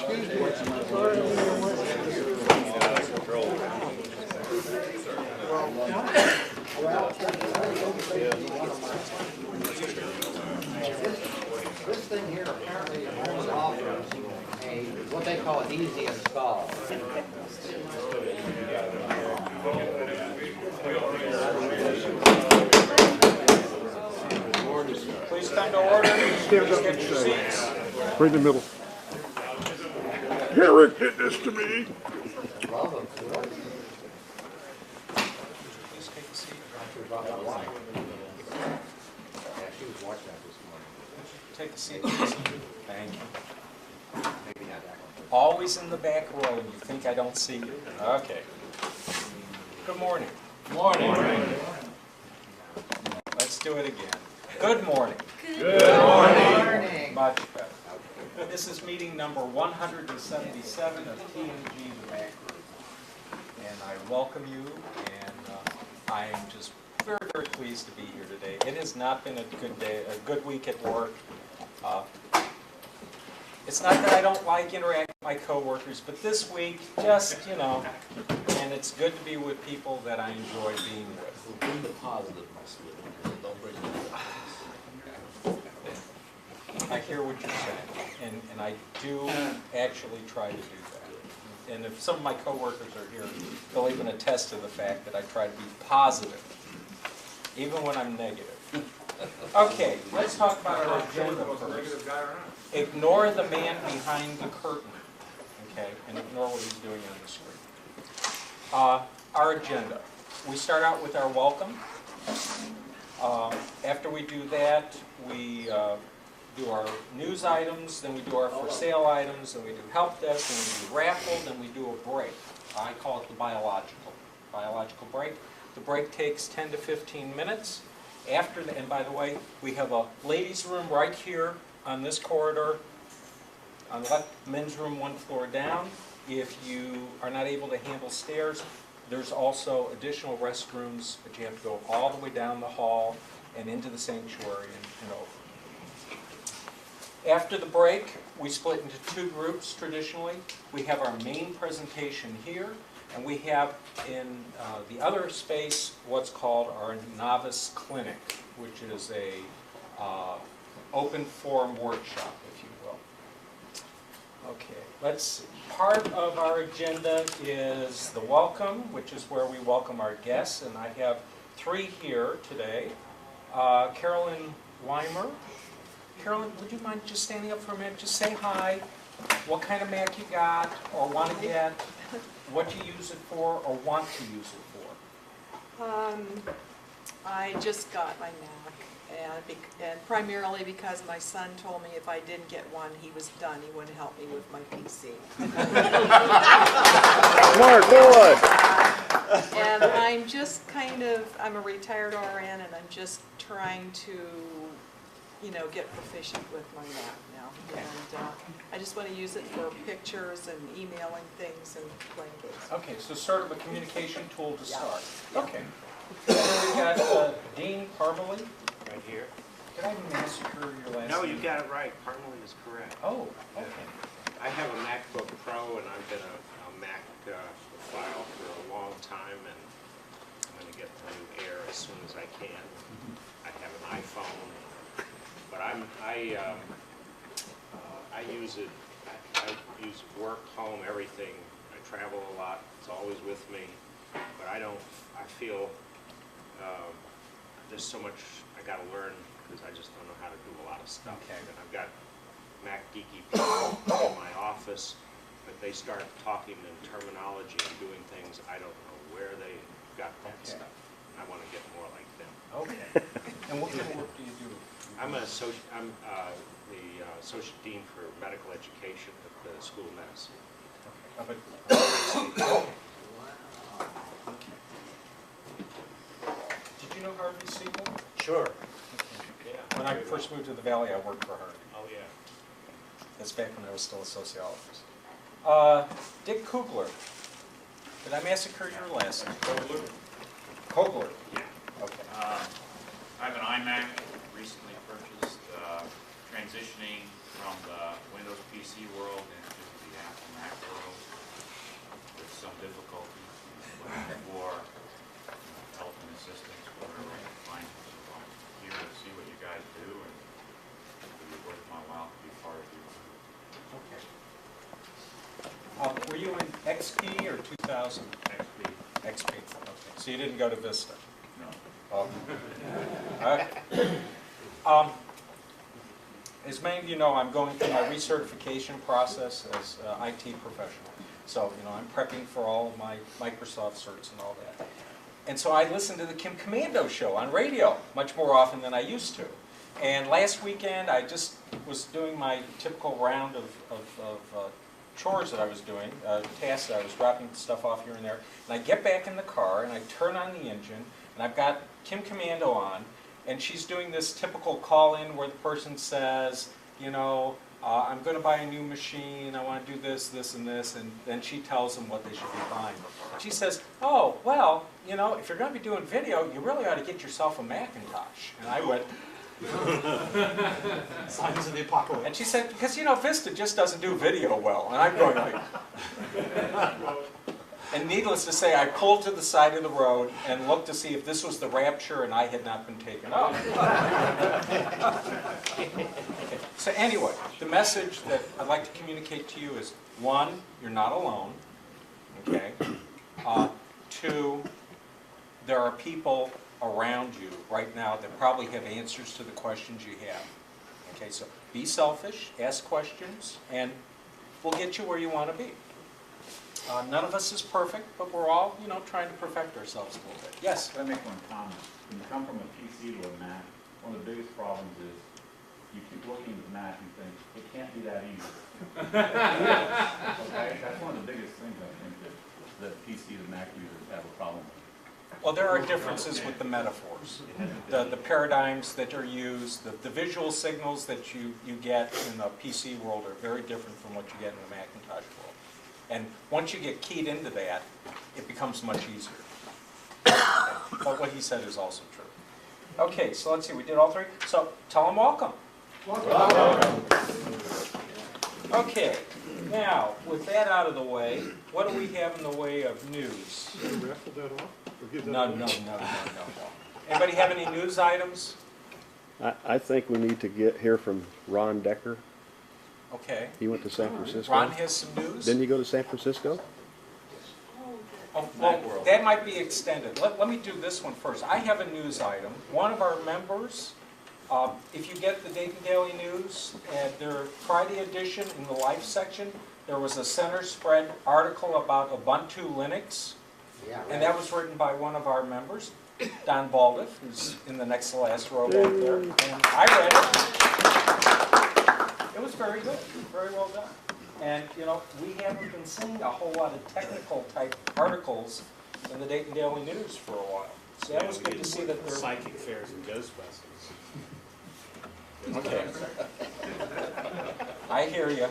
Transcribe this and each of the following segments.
This thing here apparently only offers a what they call an easy install. Please come to order. Please get your seats. Right in the middle. Eric did this to me. Love them. Please take a seat. Yeah, she was watching that this morning. Take a seat. Please. Thank you. Maybe not that one. Always in the back row, and you think I don't see you. Okay. Good morning. Morning. Let's do it again. Good morning. Good morning. Much better. This is meeting number 177 of TNG, the Back Group. And I welcome you, and I am just very, very pleased to be here today. It has not been a good day, a good week at work. It's not that I don't like interacting with my coworkers, but this week, just, you know, and it's good to be with people that I enjoy being with. Bring the positiveness with it. Don't bring the negatives. I hear what you're saying, and I do actually try to do that. And if some of my coworkers are here, they'll even attest to the fact that I try to be positive, even when I'm negative. Okay, let's talk about our agenda first. Ignore the man behind the curtain, okay, and ignore what he's doing on the screen. Our agenda. We start out with our welcome. After we do that, we do our news items, then we do our for sale items, then we do help desk, then we do raffle, then we do a break. I call it the biological break. The break takes 10 to 15 minutes. After the, and by the way, we have a ladies' room right here on this corridor. On the left, men's room one floor down. If you are not able to handle stairs, there's also additional restrooms, but you have to go all the way down the hall and into the sanctuary and over. After the break, we split into two groups traditionally. We have our main presentation here, and we have in the other space what's called our novice clinic, which is a open forum workshop, if you will. Okay, let's see. Part of our agenda is the welcome, which is where we welcome our guests, and I have three here today. Carolyn Weimer. Carolyn, would you mind just standing up for a minute? Just say hi, what kind of Mac you got, or want to get, what you use it for, or want to use it for. I just got my Mac, and primarily because my son told me if I didn't get one, he was done. He wouldn't help me with my PC. Smart boy. And I'm just I'm a retired RN, and I'm just trying to, you know, get proficient with my Mac now. And I just want to use it for pictures and emailing things and playing games. Okay, so sort of a communication tool to start. Okay. We've got Dean Parmalee. Right here. Did I massacre your last name? No, you got it right. Parmalee is correct. Oh, okay. I have a MacBook Pro, and I've been a Mac file for a long time, and I'm going to get the new Air as soon as I can. I have an iPhone, but I use it. I use work, home, everything. I travel a lot. It's always with me, but I feel there's so much I got to learn because I just don't know how to do a lot of stuff. Okay. And I've got Mac geeky people in my office, but they start talking in terminology and doing things I don't know where they got that stuff. I want to get more like them. Okay. And what kind of work do you do? I'm the associate dean for medical education at the School of Medicine. Okay. Did you know Harvey Siegel? Sure. When I first moved to the Valley, I worked for Harvey. Oh, yeah. That's back when I was still a sociologist. Dick Kugler. Did I massacre your last name? Kugler. Yeah. Okay. I have an iMac, recently purchased, transitioning from the Windows PC world into the macro with some difficulties, looking for help and assistance wherever I can find it. So I'm here to see what you guys do, and it was worth my while to be part of you. Okay. Were you in XP or 2000? XP, XP, okay. So you didn't go to Vista? no. Okay. As many of you know, I'm going through my recertification process as an IT professional. So, I'm prepping for all of my Microsoft certs and all that. And so I listen to the Kim Commando show on radio much more often than I used to. And last weekend, I just was doing my typical round of chores that I was doing, tasks that I was dropping stuff off here and there. And I get back in the car, and I turn on the engine, and I've got Kim Commando on, and she's doing this typical call-in where the person says, I'm going to buy a new machine, I want to do this, this, and this, and then she tells them what they should be buying. She says, oh, well, if you're going to be doing video, you really ought to get yourself a Macintosh. And I went, Signs of the apocalypse. and she said, because, Vista just doesn't do video well. And I'm going like... And needless to say, I pulled to the side of the road and looked to see if this was the rapture and I had not been taken up. Okay. So anyway, the message that I'd like to communicate to you is, 1, you're not alone. Okay. 2, there are people around you right now that probably have answers to the questions you have. Okay, so be selfish, ask questions, and we'll get you where you want to be. None of us is perfect, but we're all, trying to perfect ourselves a little bit. Yes? Can I make one comment? When you come from a PC to a Mac, one of the biggest problems is you keep looking at the Mac and think, it can't be that easy. Okay? That's one of the biggest things I think that PC to Mac users have a problem with. Well, there are differences with the metaphors. The paradigms that are used, the visual signals that you get in the PC world are very different from what you get in the Macintosh world. And once you get keyed into that, it becomes much easier. But what he said is also true. Okay, so let's see, we did all 3. So tell them welcome. Welcome. Okay, now, with that out of the way, what do we have in the way of news? Raffle that off? Or give that No. Anybody have any news items? I think we need to hear from Ron Decker. Okay. He went to San Francisco. Ron has some news? Didn't you go to San Francisco? Oh, well, that might be extended. Let me do this one first. I have a news item. One of our members, if you get the Dayton Daily News, at their Friday edition in the Life section, there was a center spread article about Ubuntu Linux. Yeah. And that was written by one of our members, Don Baldiff, who's in the next to last row back there. And I read it. It was very good, very well done. And, we haven't been seeing a whole lot of technical type articles in the Dayton Daily News for a while. So that was good to see that they're... Psychic fairs and Ghostbusters. Okay. I hear you.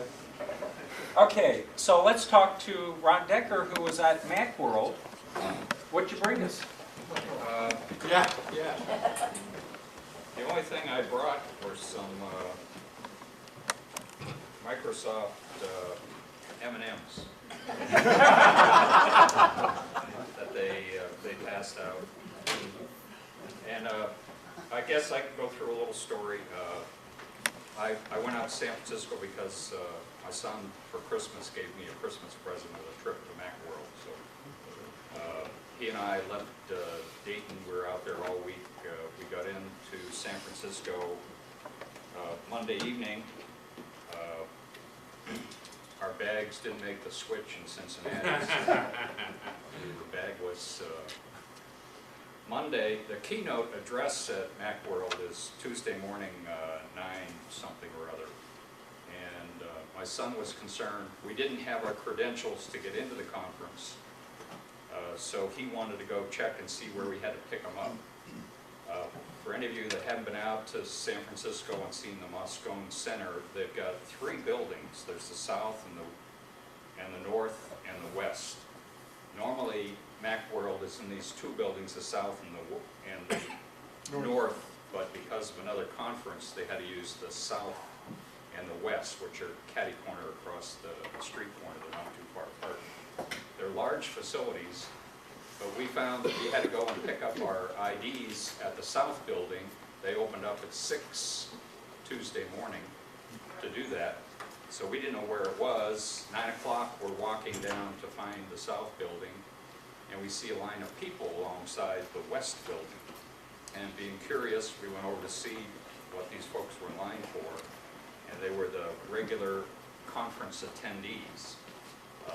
Okay, so let's talk to Ron Decker, who was at Macworld. What'd you bring us? Yeah. The only thing I brought were some Microsoft M&Ms that they passed out. And I guess I could go through a little story. I went out to San Francisco because my son for Christmas gave me a Christmas present of a trip to Macworld. So he and I left Dayton. We were out there all week. We got into San Francisco Monday evening. Our bags didn't make the switch in Cincinnati. So the bag was Monday. The keynote address at Macworld is Tuesday morning, 9 something or other. And my son was concerned. We didn't have our credentials to get into the conference, so he wanted to go check and see where we had to pick them up. For any of you that haven't been out to San Francisco and seen the Moscone Center, they've got 3 buildings. There's the south and the north and the west. Normally, Macworld is in these 2 buildings, the south and the north, but because of another conference, they had to use the south and the west, which are catty corner across the street corner. They're not too far apart. They're large facilities, but we found that we had to go and pick up our IDs at the south building. They opened up at 6 Tuesday morning to do that. So we didn't know where it was. 9 o'clock, we're walking down to find the south building, and we see a line of people alongside the west building. And being curious, we went over to see what these folks were in line for, and they were the regular conference attendees.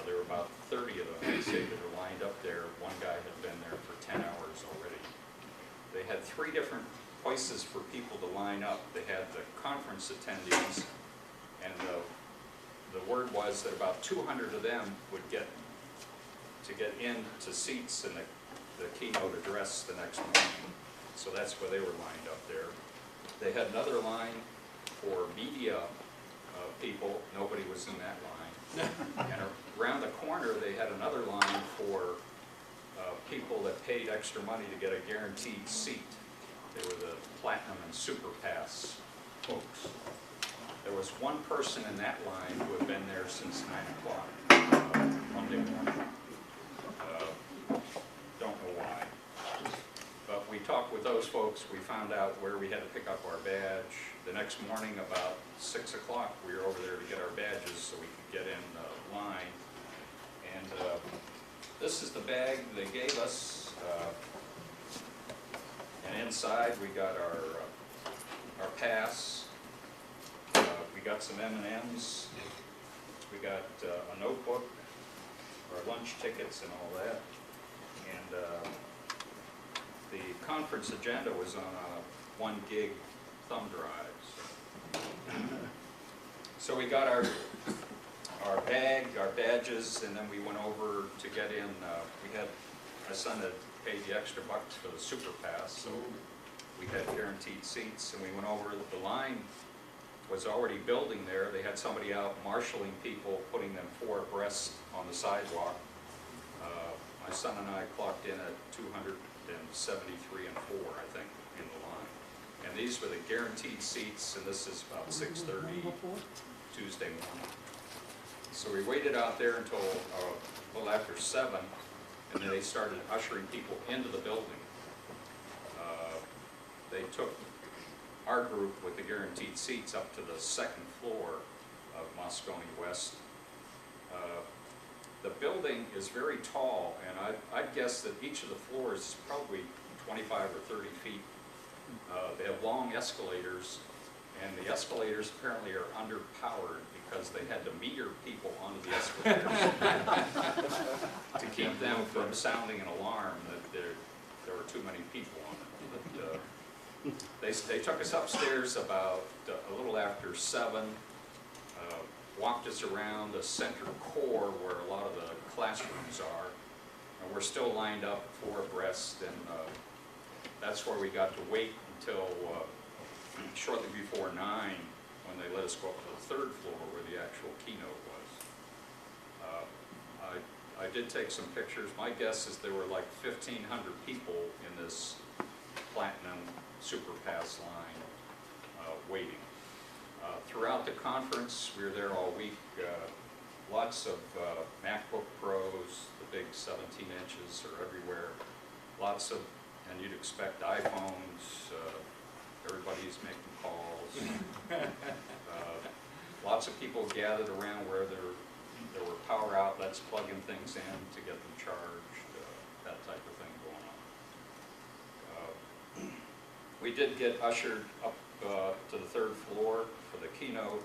There were about 30 of them, they say, that are lined up there. One guy had been there for 10 hours already. They had 3 different places for people to line up. They had the conference attendees, and the word was that about 200 of them would get into seats in the keynote address the next morning. So that's where they were lined up there. They had another line for media people. Nobody was in that line. And around the corner, they had another line for people that paid extra money to get a guaranteed seat. They were the Platinum and Super Pass folks. There was one person in that line who had been there since 9 o'clock Monday morning. Don't know why. But we talked with those folks. We found out where we had to pick up our badge. The next morning, about 6 o'clock, we were over there to get our badges so we could get in line. And this is the bag they gave us. And inside, we got our pass. We got some M&Ms. We got a notebook, our lunch tickets and all that. And the conference agenda was on a 1 gig thumb drive. So we got our bag, our badges, and then we went over to get in. My son had paid the extra bucks for the Super Pass, so we had guaranteed seats, and we went over. The line was already building there. They had somebody out marshaling people, putting them 4 abreast on the sidewalk. My son and I clocked in at 273 and 4, I think, in the line. And these were the guaranteed seats, and this is about 6:30 Tuesday morning. So we waited out there until a little after 7, and then they started ushering people into the building. They took our group with the guaranteed seats up to the 2nd floor of Moscone West. The building is very tall, and I'd guess that each of the floors is probably 25 or 30 feet. They have long escalators, and the escalators apparently are underpowered because they had to meter people onto the escalators to keep them from sounding an alarm that there were too many people on it. But, they took us upstairs about a little after 7. Walked us around the center core where a lot of the classrooms are, and we're still lined up 4 abreast, and that's where we got to wait until shortly before 9 when they let us go up to the 3rd floor where the actual keynote was. I did take some pictures. My guess is there were like 1,500 people in this Platinum Super Pass line waiting. Throughout the conference, we were there all week. Lots of MacBook Pros, the big 17 inches are everywhere. Lots of, and you'd expect iPhones, everybody's making calls. Lots of people gathered around where there were power outlets, plugging things in to get them charged, that type of thing going on. We did get ushered up to the 3rd floor for the keynote,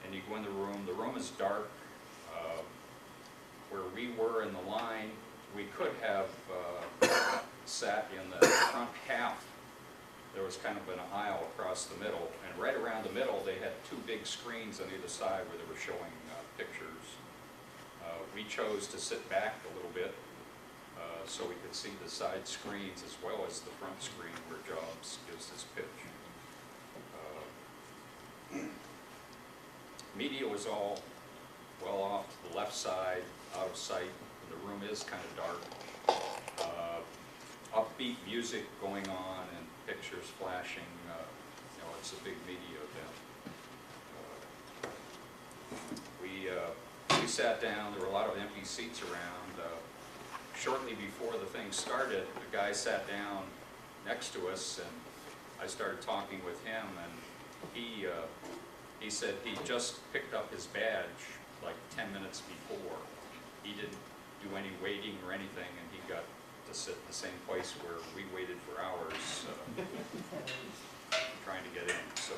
and you go in the room. The room is dark. Where we were in the line, we could have sat in the front half. There was kind of an aisle across the middle, and right around the middle they had 2 big screens on either side where they were showing pictures. We chose to sit back a little bit so we could see the side screens as well as the front screen where Jobs gives his pitch. Media was all well off to the left side, out of sight. The room is kind of dark. Upbeat music going on and pictures flashing. It's a big media event. we sat down. There were a lot of empty seats around. Shortly before the thing started, the guy sat down next to us, and I started talking with him, and he said he just picked up his badge like 10 minutes before. He didn't do any waiting or anything, and he got to sit in the same place where we waited for hours trying to get in. So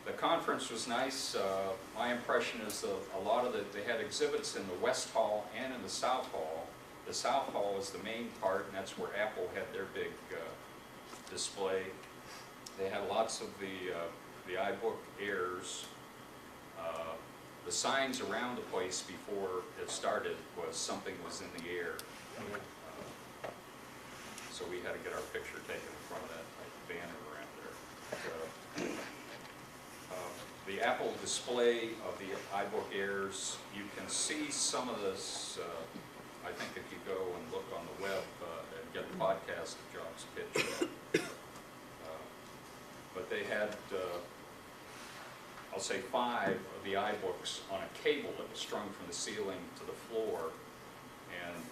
the conference was nice. My impression is a lot of they had exhibits in the West Hall and in the South Hall. The South Hall is the main part, and that's where Apple had their big display. They had lots of the iBook Airs. The signs around the place before it started was something was in the air. So we had to get our picture taken in front of that banner around there. The Apple display of the iBook Airs, you can see some of this. I think if you go and look on the web and get the podcast of Jobs' pitch. But they had, I'll say 5 of the iBooks on a cable that was strung from the ceiling to the floor. And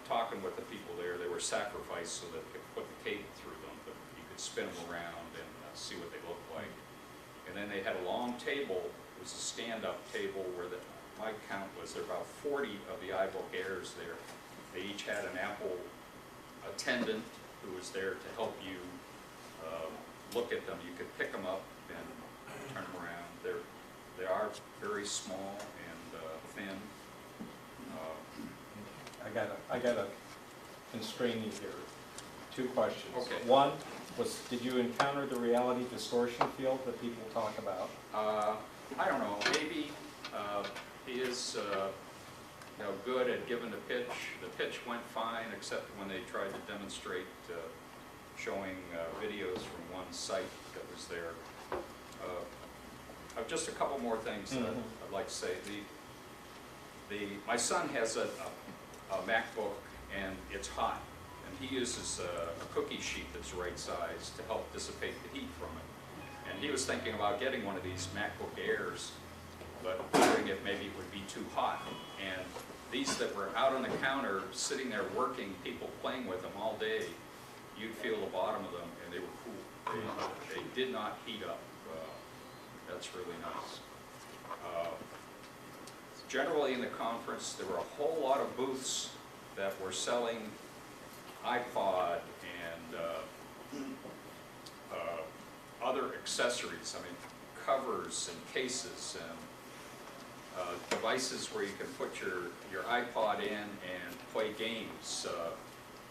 talking with the people there, they were sacrificed so that they could put the cable through them, but you could spin them around and see what they looked like. And then they had a long table. It was a stand-up table where my count was there were about 40 of the iBook Airs there. They each had an Apple attendant who was there to help you look at them. You could pick them up and turn them around. They are very small and thin. I gotta constrain you here. 2 questions. Okay. One was, did you encounter the reality distortion field that people talk about? I don't know. Maybe he is good at giving the pitch. The pitch went fine, except when they tried to demonstrate showing videos from one site that was there. Just a couple more things that I'd like to say. My son has a MacBook, and it's hot, and he uses a cookie sheet that's right size to help dissipate the heat from it. And he was thinking about getting one of these MacBook Airs, but wondering if maybe it would be too hot. And these that were out on the counter, sitting there working, people playing with them all day, you'd feel the bottom of them, and they were cool. They did not heat up. That's really nice. Generally in the conference, there were a whole lot of booths that were selling iPod and other accessories. I mean, covers and cases and devices where you can put your iPod in and play games.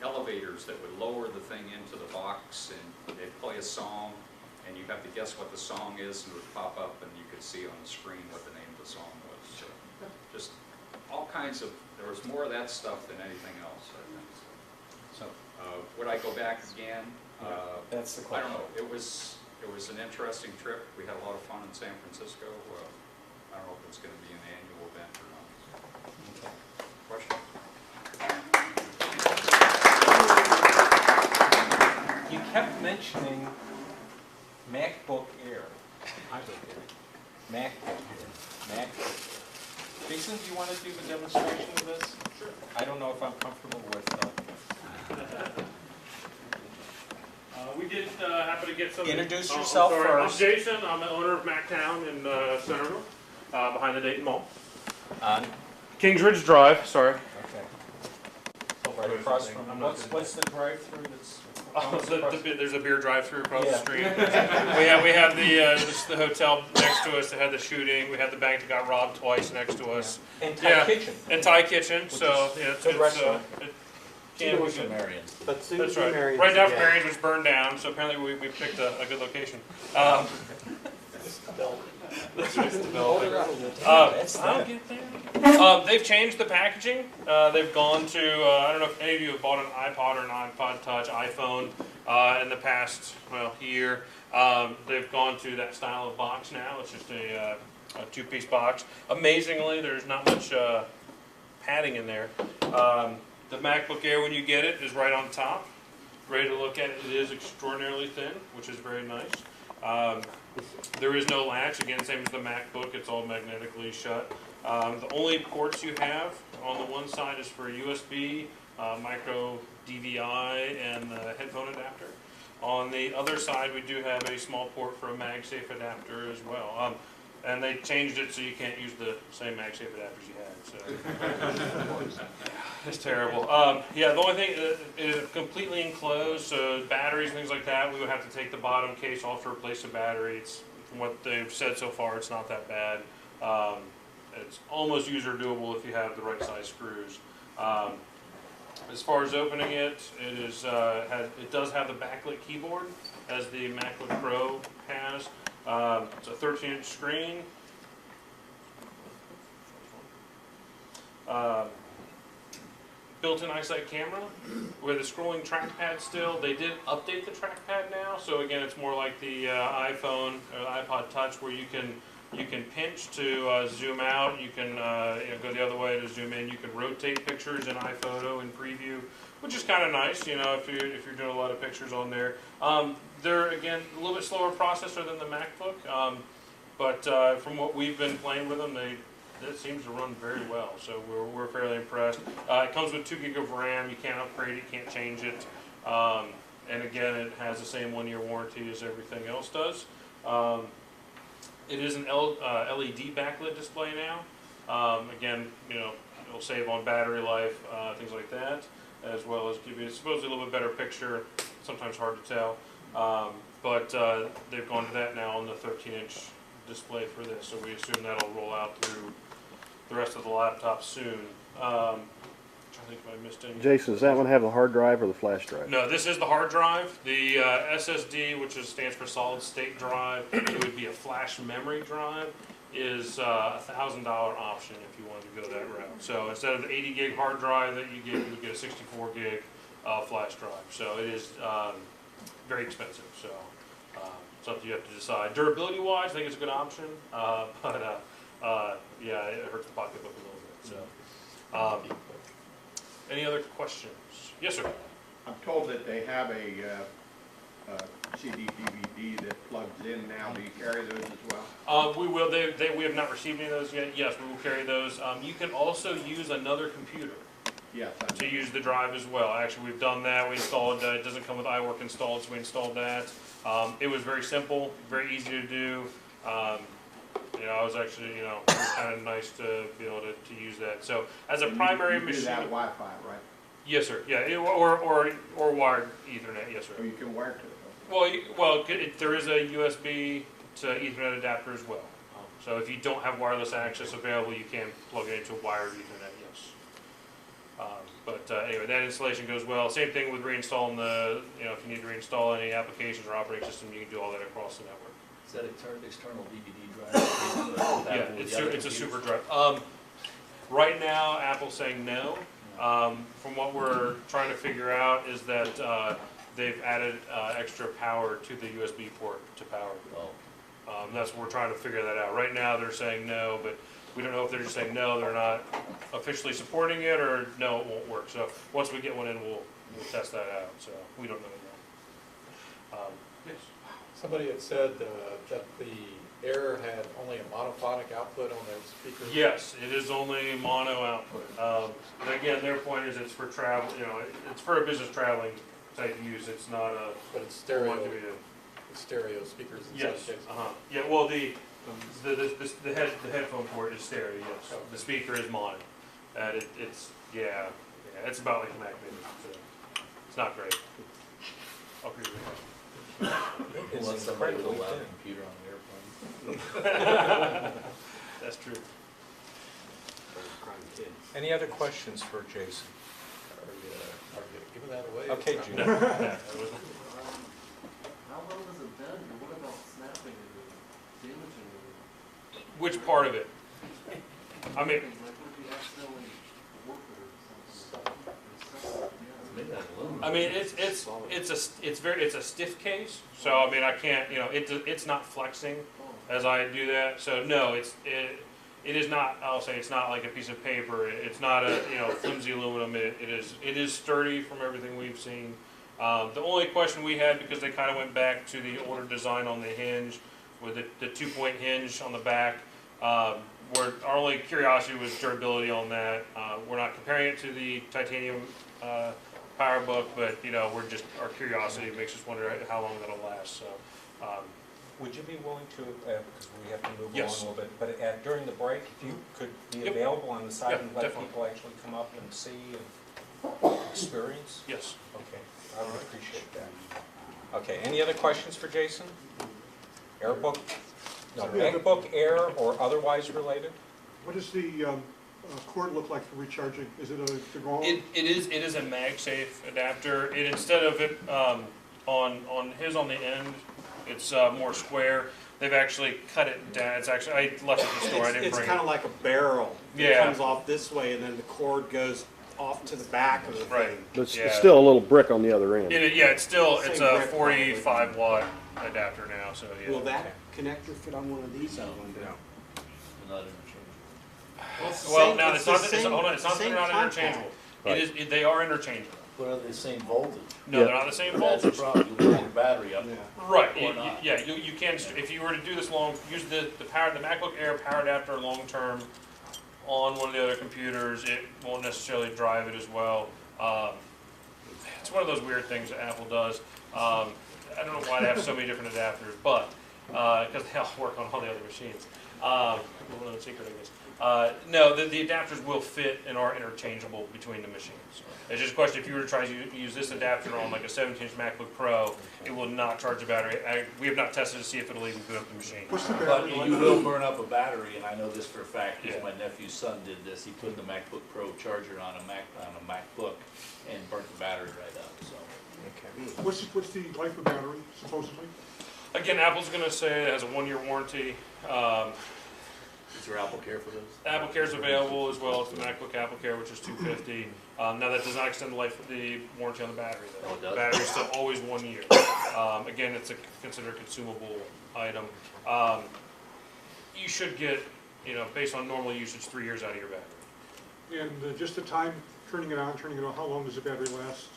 Elevators that would lower the thing into the box, and they'd play a song, and you have to guess what the song is, and it would pop up, and you could see on the screen what the name of the song was. So just all kinds of, there was more of that stuff than anything else, I think. So Would I go back again? that's the I question. don't know. It was an interesting trip. We had a lot of fun in San Francisco. I don't know if it's going to be an annual event or not. Okay. Question? You kept mentioning MacBook Air. MacBook Air. MacBook Air. Jason, do you want to do the demonstration of this? Sure. I don't know if I'm comfortable with We did happen to get some. Introduce I'm yourself sorry. first. I'm Jason. I'm the owner of MacTown in Centerville, behind the Dayton Mall. on. Kings Ridge Drive. Sorry. Okay. So right across from, what's the drive-through that's? There's a beer drive-through across Yeah. the street. we have the hotel next to us that had the shooting. We had the bank that got robbed twice next to us. And Thai Kitchen. And Thai Kitchen. So yeah, good restaurant. Can be For good. Marion's. But soon That's to be right. married. Right now, Marion's was burned down, so apparently we picked a good location. I'll get there. They've changed the packaging. They've gone to, I don't know if any of you have bought an iPod or an iPod Touch, iPhone in the past, year. They've gone to that style of box now. It's just a two-piece box. Amazingly, there's not much padding in there. The MacBook Air, when you get it, is right on top. Ready to look at it. It is extraordinarily thin, which is very nice. There is no latch, again, same as the MacBook, it's all magnetically shut. The only ports you have on the one side is for USB, micro DVI, and the headphone adapter. On the other side, we do have a small port for a MagSafe adapter as well. And they changed it so you can't use the same MagSafe adapters you had, so. It's terrible. Yeah, the only thing, it is completely enclosed, so batteries, things like that, we would have to take the bottom case off to replace the battery. It's, from what they've said so far, it's not that bad. It's almost user doable if you have the right size screws. As far as opening it, it does have the backlit keyboard as the MacBook Pro has. It's a 13-inch screen. Built-in eyesight camera with a scrolling trackpad still. They did update the trackpad now, so again, it's more like the iPhone or iPod Touch, where you can pinch to zoom out. You can go the other way to zoom in. You can rotate pictures in iPhoto and Preview, which is kind of nice. You know, if you're doing a lot of pictures on there. They're again a little bit slower processor than the MacBook, but from what we've been playing with them, it seems to run very well. So we're fairly impressed. It comes with 2 gig of RAM. You can't upgrade it. You can't change it. And again, it has the same 1-year warranty as everything else does. It is an LED backlit display now. Again, you know, it'll save on battery life, things like that, as well as give you supposedly a little bit better picture. Sometimes hard to tell, but they've gone to that now on the 13-inch display for this. So we assume that'll roll out through the rest of the laptop soon. I'm trying to think if I missed any. Jason, does that one have the hard drive or the flash drive? No, this is the hard drive. The SSD, which stands for solid state drive, it would be a flash memory drive, is a $1,000 option if you wanted to go that route. So instead of the 80 gig hard drive that you get a 64 gig flash drive. So it is very expensive. So something you have to decide. Durability wise, I think it's a good option, but yeah, it hurts the pocketbook a little bit. So. Any other questions? Yes, sir. I'm told that they have a CD DVD that plugs in now. Do you carry those as well? We will. We have not received any of those yet. Yes, we will carry those. You can also use another computer. Yes. To use the drive as well. Actually, we've done that. We installed. It doesn't come with iWork installed, so we installed that. It was very simple, very easy to do. You know, I was actually, you know, it was kind of nice to be able to use that. So as a primary machine. You do that Wi-Fi, right? Yes, sir. Yeah, or wired Ethernet. Yes, sir. Or you can wire to it. Well, there is a USB to Ethernet adapter as well. So if you don't have wireless access available, you can plug it into wired Ethernet. Yes. But anyway, that installation goes well. Same thing with reinstalling if you need to reinstall any applications or operating system, you can do all that across the network. Is that external DVD drive? Yeah, it's a super drive. Right now, Apple's saying no. From what we're trying to figure out is that they've added extra power to the USB port to power it. Oh. That's what we're trying to figure that out. Right now, they're saying no, but we don't know if they're just saying no, they're not officially supporting it, or no, it won't work. So once we get one in, we'll test that out. So we don't know yet. Yes. Somebody had said that the Air had only a monophonic output on their speakers. Yes, it is only mono output. And again, their point is it's for travel. You know, it's for a business traveling type use. It's not a. But it's stereo. It's stereo speakers. Yes. Yeah. Well, the headphone port is stereo. Yes. Oh. The speaker is mono. And it's it's about like the Mac Mini. So it's not great. I'll agree with that. Unless somebody will allow a computer on the airplane. That's true. Any other questions for Jason? Are you giving that away? Okay, Gina. How well has it been? What about snapping and damaging it? Which part of it? I mean, Like, what if you accidentally work it or something? Maybe that's aluminum. I mean, it's a stiff case, so I mean I can't, you know, it's not flexing as I do that. So no, it is not. I'll say it's not like a piece of paper. It's not a flimsy aluminum. It is sturdy from everything we've seen. The only question we had, because they kind of went back to the older design on the hinge, with the 2-point hinge on the back. Our only curiosity was durability on that. We're not comparing it to the titanium PowerBook, but our curiosity makes us wonder how long that'll last. So, Would you be willing to, because we have to move along a Yes. little bit, but during the break, if you could be Yep. available on the side Yep, and let definitely. people actually come up and see and experience? yes. Okay, I would appreciate that. Okay, any other questions for Jason? Airbook? No, MacBook Air or otherwise related? What does the cord look like for recharging? Is it a long? It is a MagSafe adapter. Instead of it on the end, it's more square. They've actually cut it down. It's actually, I left it at the store. I didn't It's bring kind it. of like a barrel. Yeah. It comes off this way, and then the cord goes off to the back of the Right. thing. But it's Yeah. still a little brick on the other end. Yeah, it's Same a brick, 45 watt adapter now. So yeah. Will that connector fit on one of these? I wonder? No. Not interchangeable. Well, it's the Well, same- now it's it's the not. same- Hold on. It's not that same they're not compound. interchangeable. Right. They are interchangeable. But are they the same voltage? No, Yeah. they're not the same That's the voltage. problem, you want your battery up. Right. Or not. You can, if you were to do this use the MacBook Air power adapter long term on one of the other computers, it won't necessarily drive it as well. It's one of those weird things that Apple does. I don't know why they have so many different adapters, but because they all work on all the other machines. A little known secret, I guess. No, the adapters will fit and are interchangeable between the machines. It's just a question, if you were to try to use this adapter on like a 17-inch MacBook Pro, it will not charge the battery. We have not tested to see if it'll even boot up the machine. What's the But battery life? you will burn up a battery, and I know this for a fact, because Yeah. my nephew's son did this. He put the MacBook Pro charger on a MacBook and burnt the battery right up, so. Okay. What's the life of battery supposedly? Again, Apple's going to say it has a 1-year warranty. Is there Apple Care for those? Apple Care is available as well as the MacBook Apple Care, which is $250. Now that does not extend the warranty on the battery though. Oh, it does? The battery is still always 1 year. Again, it's considered a consumable item. You should get, based on normal usage, 3 years out of your battery. And just the time, turning it on, turning it off, how long does the battery last?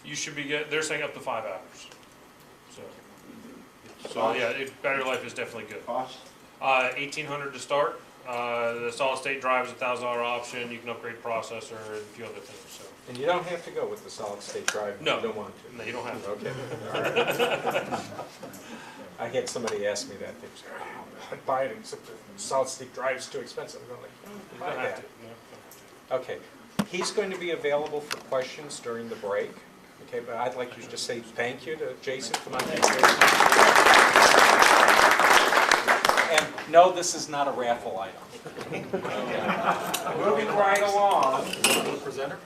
You should be they're saying up to 5 hours. So yeah, battery life is definitely good. Cost? $1,800 to start. The solid state drive is a $1,000 option. You can upgrade processor and a few other things. So And you don't have to go with the solid state drive if No. you don't want to. no, you don't have to. Okay. All right. I had somebody ask me that. They said, oh, I'd buy it except the solid state drive's too expensive. I'm going You like, don't buy have that. to. No, you don't have to. Okay. He's going to be available for questions during the break. Okay, but I'd like to just say thank you to Jason. Come on, Jason. And no, this is not a raffle item. Moving right along. Presenter?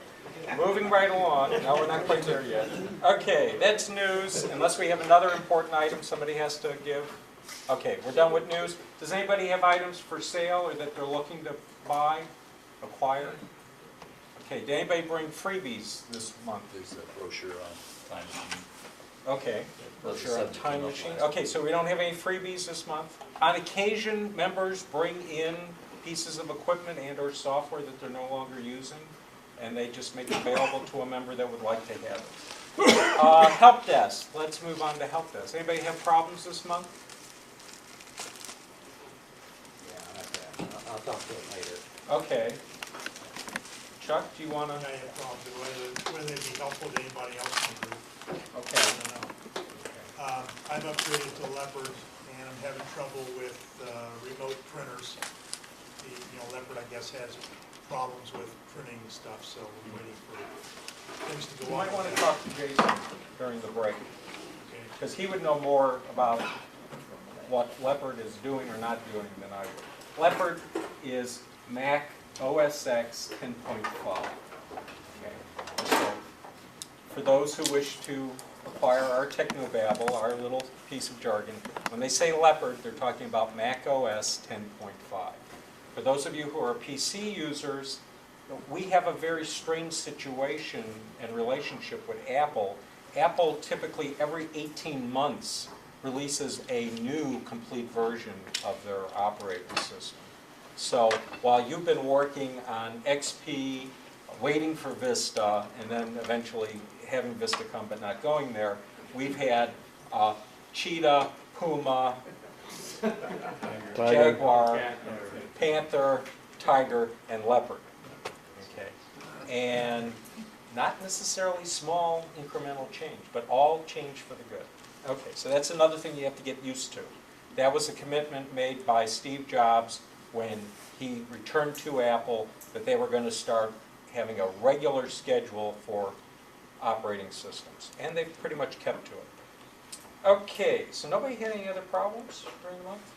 Moving right along. No, we're not quite there yet. Okay, that's news. Unless we have another important item somebody has to give. Okay, we're done with news. Does anybody have items for sale or that they're looking to buy, acquire? Okay, did anybody bring freebies this month? There's a brochure on time machine. Okay, Those are brochure on subject time to machine. last. Okay, so we don't have any freebies this month. On occasion, members bring in pieces of equipment and or software that they're no longer using, and they just make it available to a member that would like to have it. Help desk, let's move on to help desk. Anybody have problems this month? I'll talk to it later. Okay. Chuck, do you want to? I have problems with whether it'd be helpful to anybody else in the group. Okay. I don't know. I've upgraded to Leopard, and I'm having trouble with remote printers. Leopard, I guess, has problems with printing stuff, so we're waiting for things to You go on. might want to talk to Jason during the break, Okay. because he would know more about what Leopard is doing or not doing than I would. Leopard is Mac OS X 10.5. Okay. So, for those who wish to acquire our technobabble, our little piece of jargon, when they say Leopard, they're talking about Mac OS 10.5. For those of you who are PC users, we have a very strange situation and relationship with Apple. Apple typically every 18 months releases a new complete version of their operating system. So while you've been working on XP, waiting for Vista, and then eventually having Vista come but not going there, we've had Cheetah, Puma, Tiger. jaguar, panther, tiger, and leopard. Okay, and not necessarily small incremental change, but all change for the good. Okay, so that's another thing you have to get used to. That was a commitment made by Steve Jobs when he returned to Apple, that they were going to start having a regular schedule for operating systems. And they've pretty much kept to it. Okay, so nobody had any other problems during the month?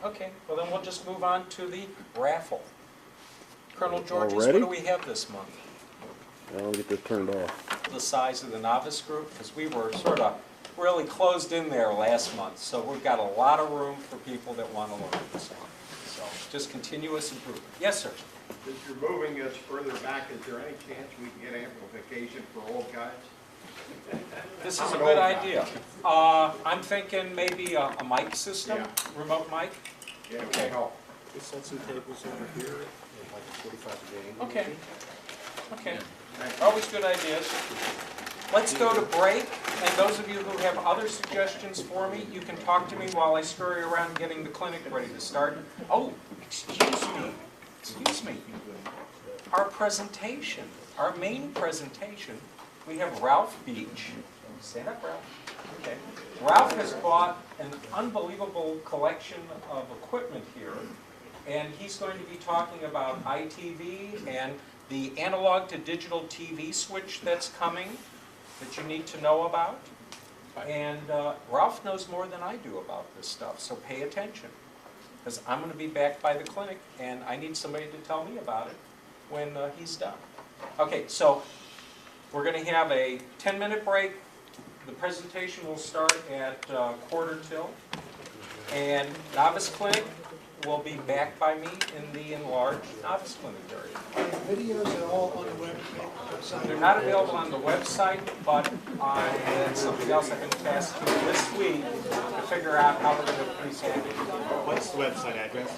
Okay, well then we'll just move on to the raffle. Colonel Georges, what Already? do we have this month? I'll get this turned off. The size of the novice group, because we were sort of really closed in there last month, so we've got a lot of room for people that want to learn this month. So just continuous improvement. Yes, sir. Since you're moving us further back, is there any chance we can get amplification for old guys? This is a good idea. I'm thinking maybe a mic system, remote mic. Yeah, it would Okay. help. We set some tables over here, and like a 45-degree angle. Okay. Okay. Always good ideas. Let's go to break, and those of you who have other suggestions for me, you can talk to me while I scurry around getting the clinic ready to start. Oh, excuse me. Our presentation, our main presentation, we have Ralph Beach. Stand up, Ralph. Okay. Ralph has bought an unbelievable collection of equipment here, and he's going to be talking about EyeTV and the analog to digital TV switch that's coming that you need to know about. And Ralph knows more than I do about this stuff, so pay attention. Because I'm going to be back by the clinic, and I need somebody to tell me about it when he's done. Okay, so we're going to have a 10-minute break. The presentation will start at 1:45. And Novice Clinic will be back by me in the enlarged Novice Clinic area. Are the videos at all on the website? They're not available on the website, but that's something else I've been tasked with this week to figure out how we're going to present it. What's the website address?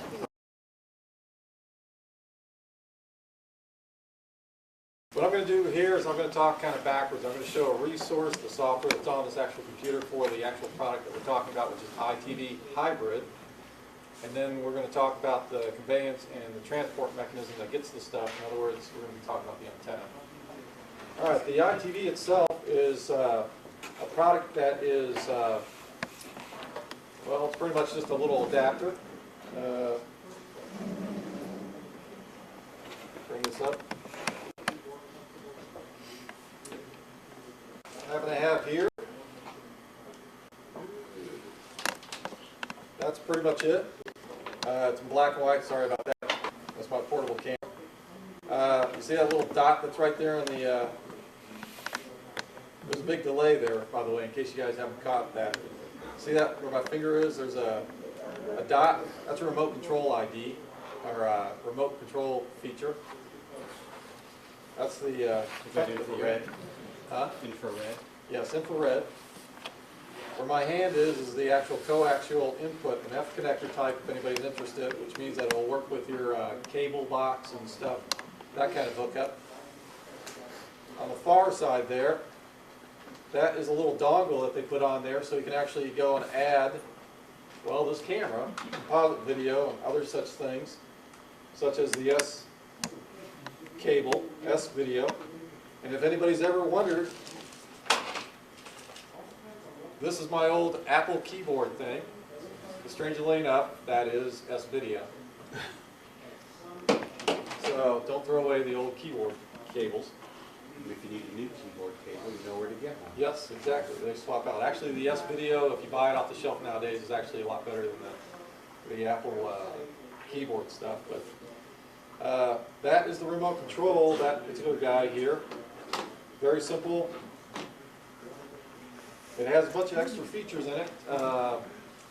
What I'm going to do here is I'm going to talk kind of backwards. I'm going to show a resource, the software that's on this actual computer for the actual product that we're talking about, which is EyeTV Hybrid. And then we're going to talk about the conveyance and the transport mechanism that gets the stuff. In other words, we're going to be talking about the antenna. All right, the EyeTV itself is a product that is, well, it's pretty much just a little adapter. Bring this up. What I have here, that's pretty much it. It's in black and white, sorry about that. That's my portable camera. You see that little dot that's right there on the, there's a big delay there, by the way, in case you guys haven't caught that. See that where my finger is? There's a dot. That's a remote control ID, or remote control feature. That's the infrared. Huh? Infrared. Yes, infrared. Where my hand is the actual coaxial input, an F connector type if anybody's interested, which means that it will work with your cable box and stuff, that kind of hookup. On the far side there, that is a little dongle that they put on there so you can actually go and add, well, this camera, composite video and other such things, such as the S cable, S video. And if anybody's ever wondered, this is my old Apple keyboard thing. Strangely enough, that is S-Video. So don't throw away the old keyboard cables. If you need a new keyboard cable, you know where to get one. Yes, exactly. They swap out. Actually, the S-Video, if you buy it off the shelf nowadays, is actually a lot better than the Apple keyboard stuff. But that is the remote control, that particular guy here. Very simple. It has a bunch of extra features in it.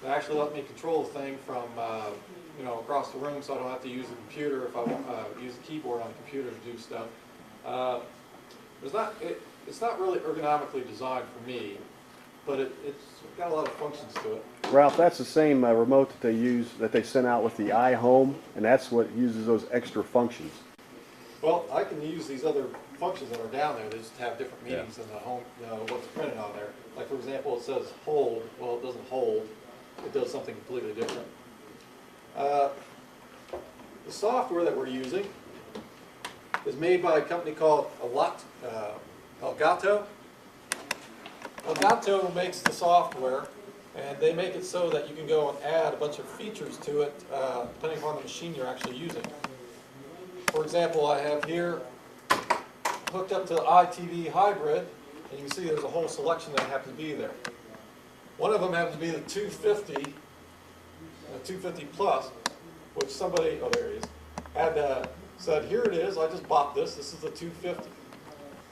They actually let me control the thing from you know, across the room, so I don't have to use the computer if I want use the keyboard on the computer to do stuff. It's not really ergonomically designed for me, but it's got a lot of functions to it. Ralph, that's the same remote that they use, that they sent out with the iHome, and that's what uses those extra functions. Well, I can use these other functions that are down there. They just have different meanings than the home, you know, what's printed on there. Like, for example, it says hold. Well, it doesn't hold. It does something completely different. The software that we're using is made by a company called Elgato. Elgato makes the software, and they make it so that you can go and add a bunch of features to it depending upon the machine you're actually using. For example, I have here hooked up to the EyeTV hybrid, and you can see there's a whole selection that happens to be there. One of them happens to be the 250, the 250 Plus, which somebody, oh there he is, had said, here it is, I just bought this, this is the 250.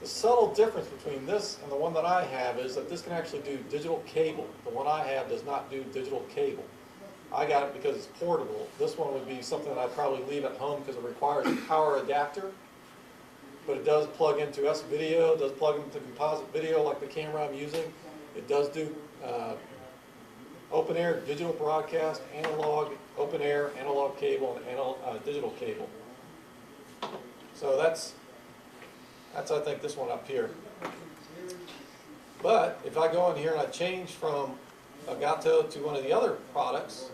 The subtle difference between this and the one that I have is that this can actually do digital cable. The one I have does not do digital cable. I got it because it's portable. This one would be something that I'd probably leave at home because it requires a power adapter. But it does plug into S-video, it does plug into composite video like the camera I'm using. It does do open air digital broadcast, analog, open air, analog cable, and digital cable. So that's I think this one up here. But if I go in here and I change from Elgato to one of the other products,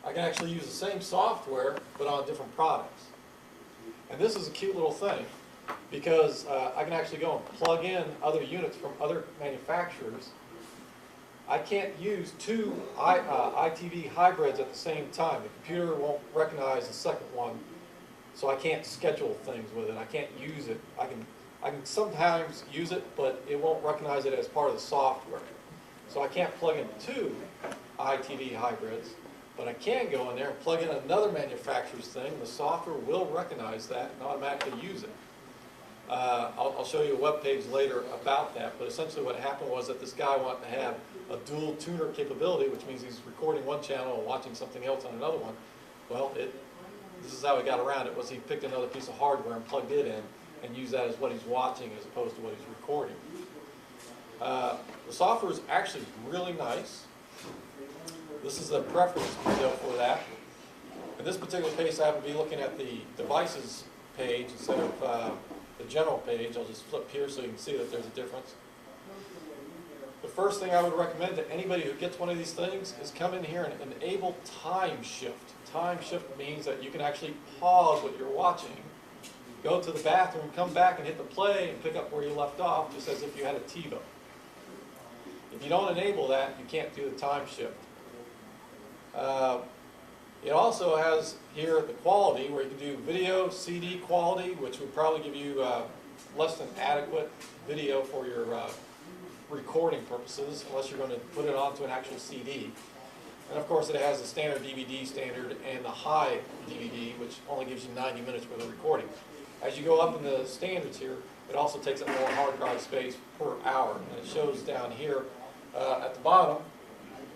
I can actually use the same software but on different products. And this is a cute little thing because I can actually go and plug in other units from other manufacturers. I can't use two EyeTV hybrids at the same time. The computer won't recognize the second one, so I can't schedule things with it. I can't use it. I can sometimes use it, but it won't recognize it as part of the software. So I can't plug in two EyeTV hybrids, but I can go in there and plug in another manufacturer's thing. The software will recognize that and automatically use it. I'll show you a web page later about that, but essentially what happened was that this guy wanted to have a dual tuner capability, which means he's recording one channel and watching something else on another one. Well, this is how he got around it, was he picked another piece of hardware and plugged it in and used that as what he's watching as opposed to what he's recording. The software is actually really nice. This is a preference window for that. In this particular case, I happen to be looking at the devices page instead of the general page. I'll just flip here so you can see that there's a difference. The first thing I would recommend to anybody who gets one of these things is come in here and enable time shift. Time shift means that you can actually pause what you're watching, go to the bathroom, come back and hit the play and pick up where you left off, just as if you had a TiVo. If you don't enable that, you can't do the time shift. It also has here the quality, where you can do video, CD quality, which would probably give you less than adequate video for your recording purposes, unless you're going to put it onto an actual CD. And of course it has the standard DVD standard and the high DVD, which only gives you 90 minutes worth of recording. As you go up in the standards here, it also takes up more hard drive space per hour. And it shows down here at the bottom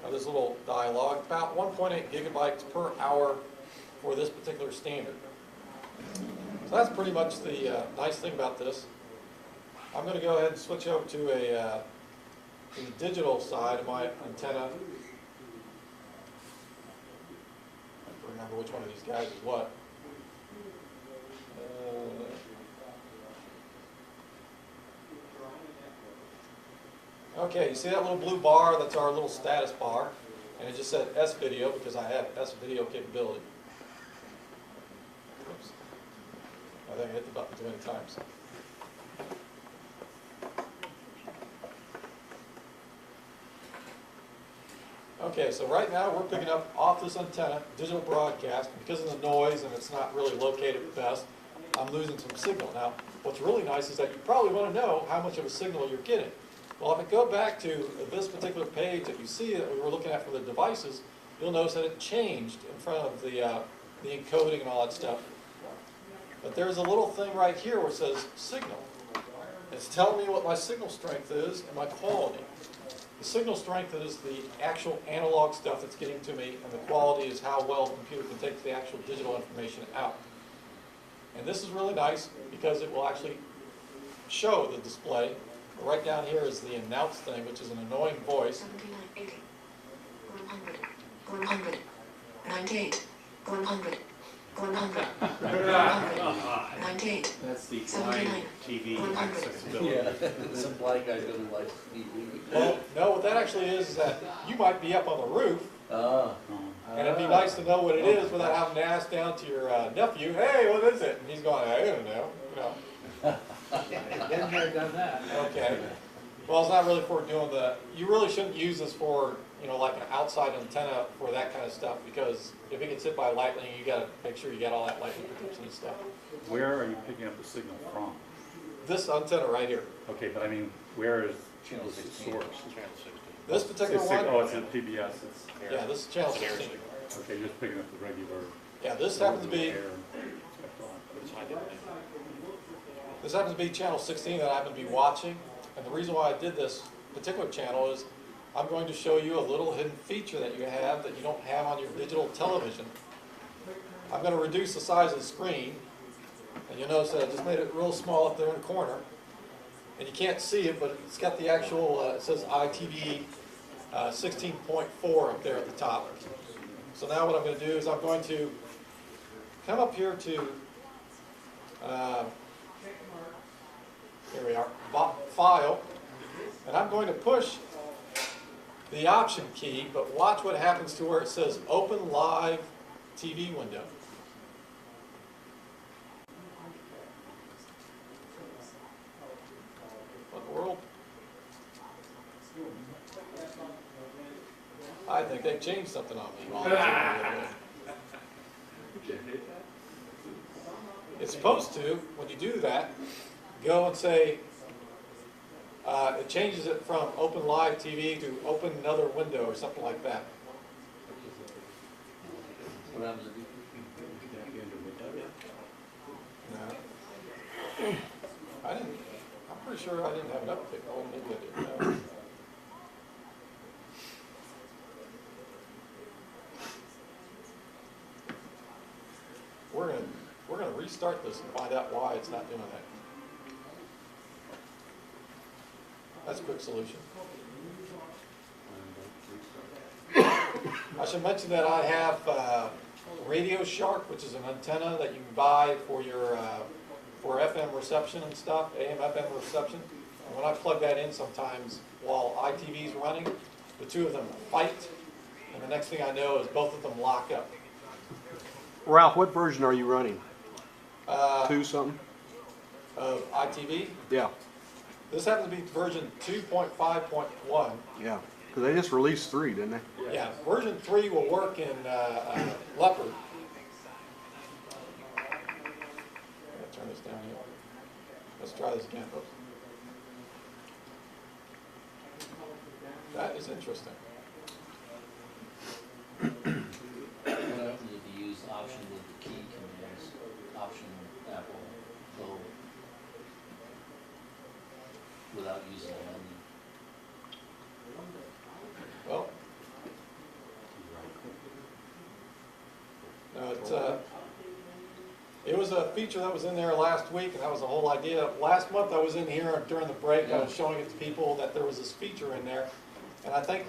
of this little dialog, about 1.8 gigabytes per hour for this particular standard. So that's pretty much the nice thing about this. I'm going to go ahead and switch over to the digital side of my antenna. I have to remember which one of these guys is what. Okay, you see that little blue bar? That's our little status bar. And it just said S-video because I have S-video capability. Oops. I think I hit the button too many times. Okay, so right now we're picking up off this antenna, digital broadcast. Because of the noise and it's not really located at best, I'm losing some signal. Now, what's really nice is that you probably want to know how much of a signal you're getting. Well, if I go back to this particular page that you see that we were looking at for the devices, you'll notice that it changed in front of the encoding and all that stuff. But there's a little thing right here where it says signal. It's telling me what my signal strength is and my quality. The signal strength is the actual analog stuff that's getting to me, and the quality is how well the computer can take the actual digital information out. And this is really nice because it will actually show the display. Right down here is the announce thing, which is an annoying voice. 79, 80, 100, 100, 98, 100, 100, 98. That's the Live TV accessibility. Yeah, some blind guy doesn't like TV. Well, no, what that actually is that you might be up on the roof And it'd be nice to know what it is without having to ask down to your nephew, hey, what is it? And he's going, I don't know, you know. Been there, done that. Okay. Well, it's not really for doing you really shouldn't use this for, you know, like an outside antenna for that kind of stuff, because if it gets hit by lightning, you gotta make sure you got all that lightning protection and stuff. Where are you picking up the signal from? This antenna right here, Okay, but I mean, where is Channel the 16. source? this particular one, Oh, it's a PBS, it's, yeah, this is channel 16. okay, you're just picking up the regular. Yeah, this happens to be, air. this happens to be channel 16 that I happen to be watching. And the reason why I did this particular channel is I'm going to show you a little hidden feature that you have that you don't have on your digital television. I'm going to reduce the size of the screen, and you'll notice that I just made it real small up there in the corner. And you can't see it, but it's got the actual, it says EyeTV 16.4 up there at the top. So now what I'm going to do is I'm going to come up here to, here we are, File, and I'm going to push the Option key, but watch what happens to where it says Open Live TV Window. What in the world? I think they changed something on me. while I was doing it. It's supposed to, when you do that, go and say, it changes it from Open Live TV to Open Another Window or something like that. What happens if you enter window? No. I didn't, I'm pretty sure I didn't have an uptick. Oh, maybe I didn't. We're gonna restart this and find out why it's not doing that. That's a quick solution. I should mention that I have Radio Shark, which is an antenna that you can buy for your for FM reception and stuff, AM, FM reception. And when I plug that in sometimes while EyeTV is running, the two of them fight, and the next thing I know is both of them lock up. Ralph, what version are you running? 2 something? Of EyeTV. Yeah, This happens to be version 2.5.1. yeah. Because they just released 3, didn't they? Yeah, version 3 will work in Leopard. I'm going to turn this down here. Let's try this again, folks. That is interesting. What happens if you use Option with the key commands, Option Apple Go, without using the menu? Well, no, it was a feature that was in there last week, and that was the whole idea. Last month I was in here during the break, I was showing it to people that there was this feature in there, and I think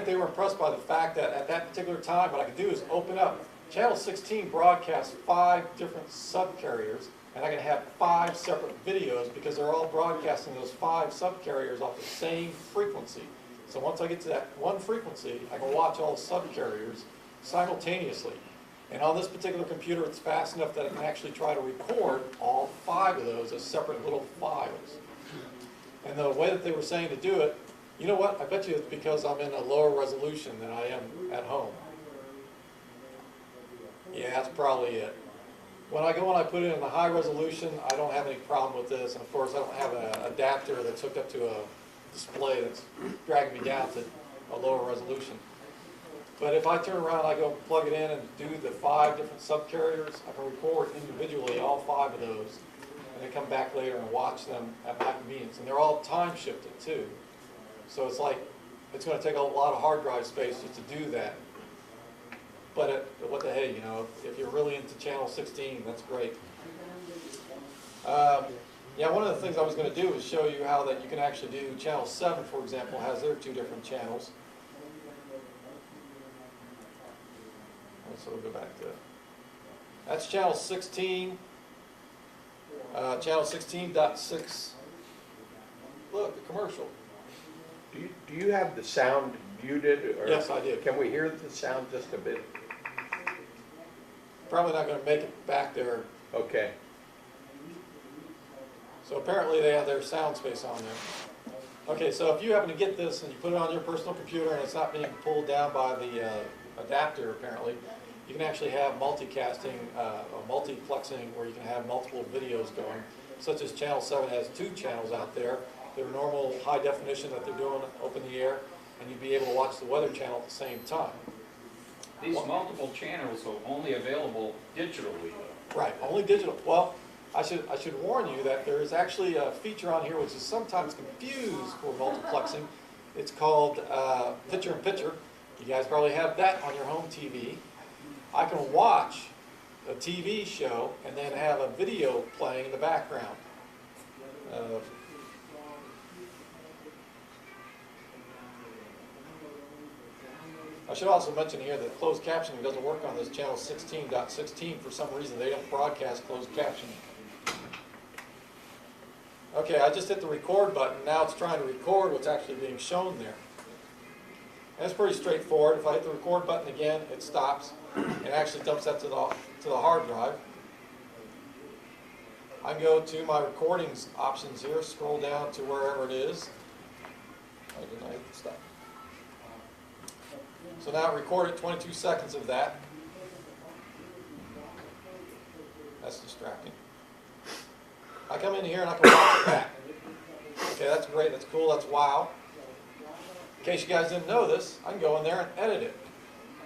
they were impressed by the fact that at that particular time, what I could do is open up. Channel 16 broadcasts 5 different subcarriers, and I can have 5 separate videos because they're all broadcasting those 5 subcarriers off the same frequency. So once I get to that one frequency, I can watch all the subcarriers simultaneously. And on this particular computer, it's fast enough that I can actually try to record all 5 of those as separate little files. And the way that they were saying to do it, you know what? I bet you it's because I'm in a lower resolution than I am at home. Yeah, that's probably it. When I go and I put it in the high resolution, I don't have any problem with this. And of course, I don't have an adapter that's hooked up to a display that's dragging me down to a lower resolution. But if I turn around, I go plug it in and do the 5 different subcarriers, I can record individually all 5 of those, and then come back later and watch them at my convenience. And they're all time shifted too. So it's like, it's going to take a lot of hard drive space just to do that. But what the hey, you know, if you're really into channel 16, that's great. Yeah, one of the things I was going to do is show you how that you can actually do channel 7, for example, has their 2 different channels. So we'll go back to, that's channel 16, channel 16.6. Look, the commercial. Do you have the sound You did? Or Yes, I did. Can we hear the sound just a bit? Probably not gonna make it back there. Okay. So apparently they have their sound space on there. Okay, so if you happen to get this and you put it on your personal computer and it's not being pulled down by the adapter apparently, you can actually have multicasting, or multiplexing, where you can have multiple videos going, such as Channel 7 has 2 channels out there. They're normal high definition that they're doing up in the air, and you'd be able to watch the Weather Channel at the same time. These multiple channels are only available digitally, though. Right, only digital. Well, I should warn you that there is actually a feature on here which is sometimes confused for multiplexing. It's called picture-in-picture. You guys probably have that on your home TV. I can watch a TV show and then have a video playing in the background. I should also mention here that closed captioning doesn't work on this channel 16.16. For some reason, they don't broadcast closed captioning. Okay, I just hit the record button. Now it's trying to record what's actually being shown there. And it's pretty straightforward. If I hit the record button again, it stops and actually dumps that to the hard drive. I can go to my recordings options here, scroll down to wherever it is. I did not hit the stop. So now it recorded 22 seconds of that. That's distracting. I come in here and I can watch it back. Okay, that's great, that's cool, that's wow. In case you guys didn't know this, I can go in there and edit it.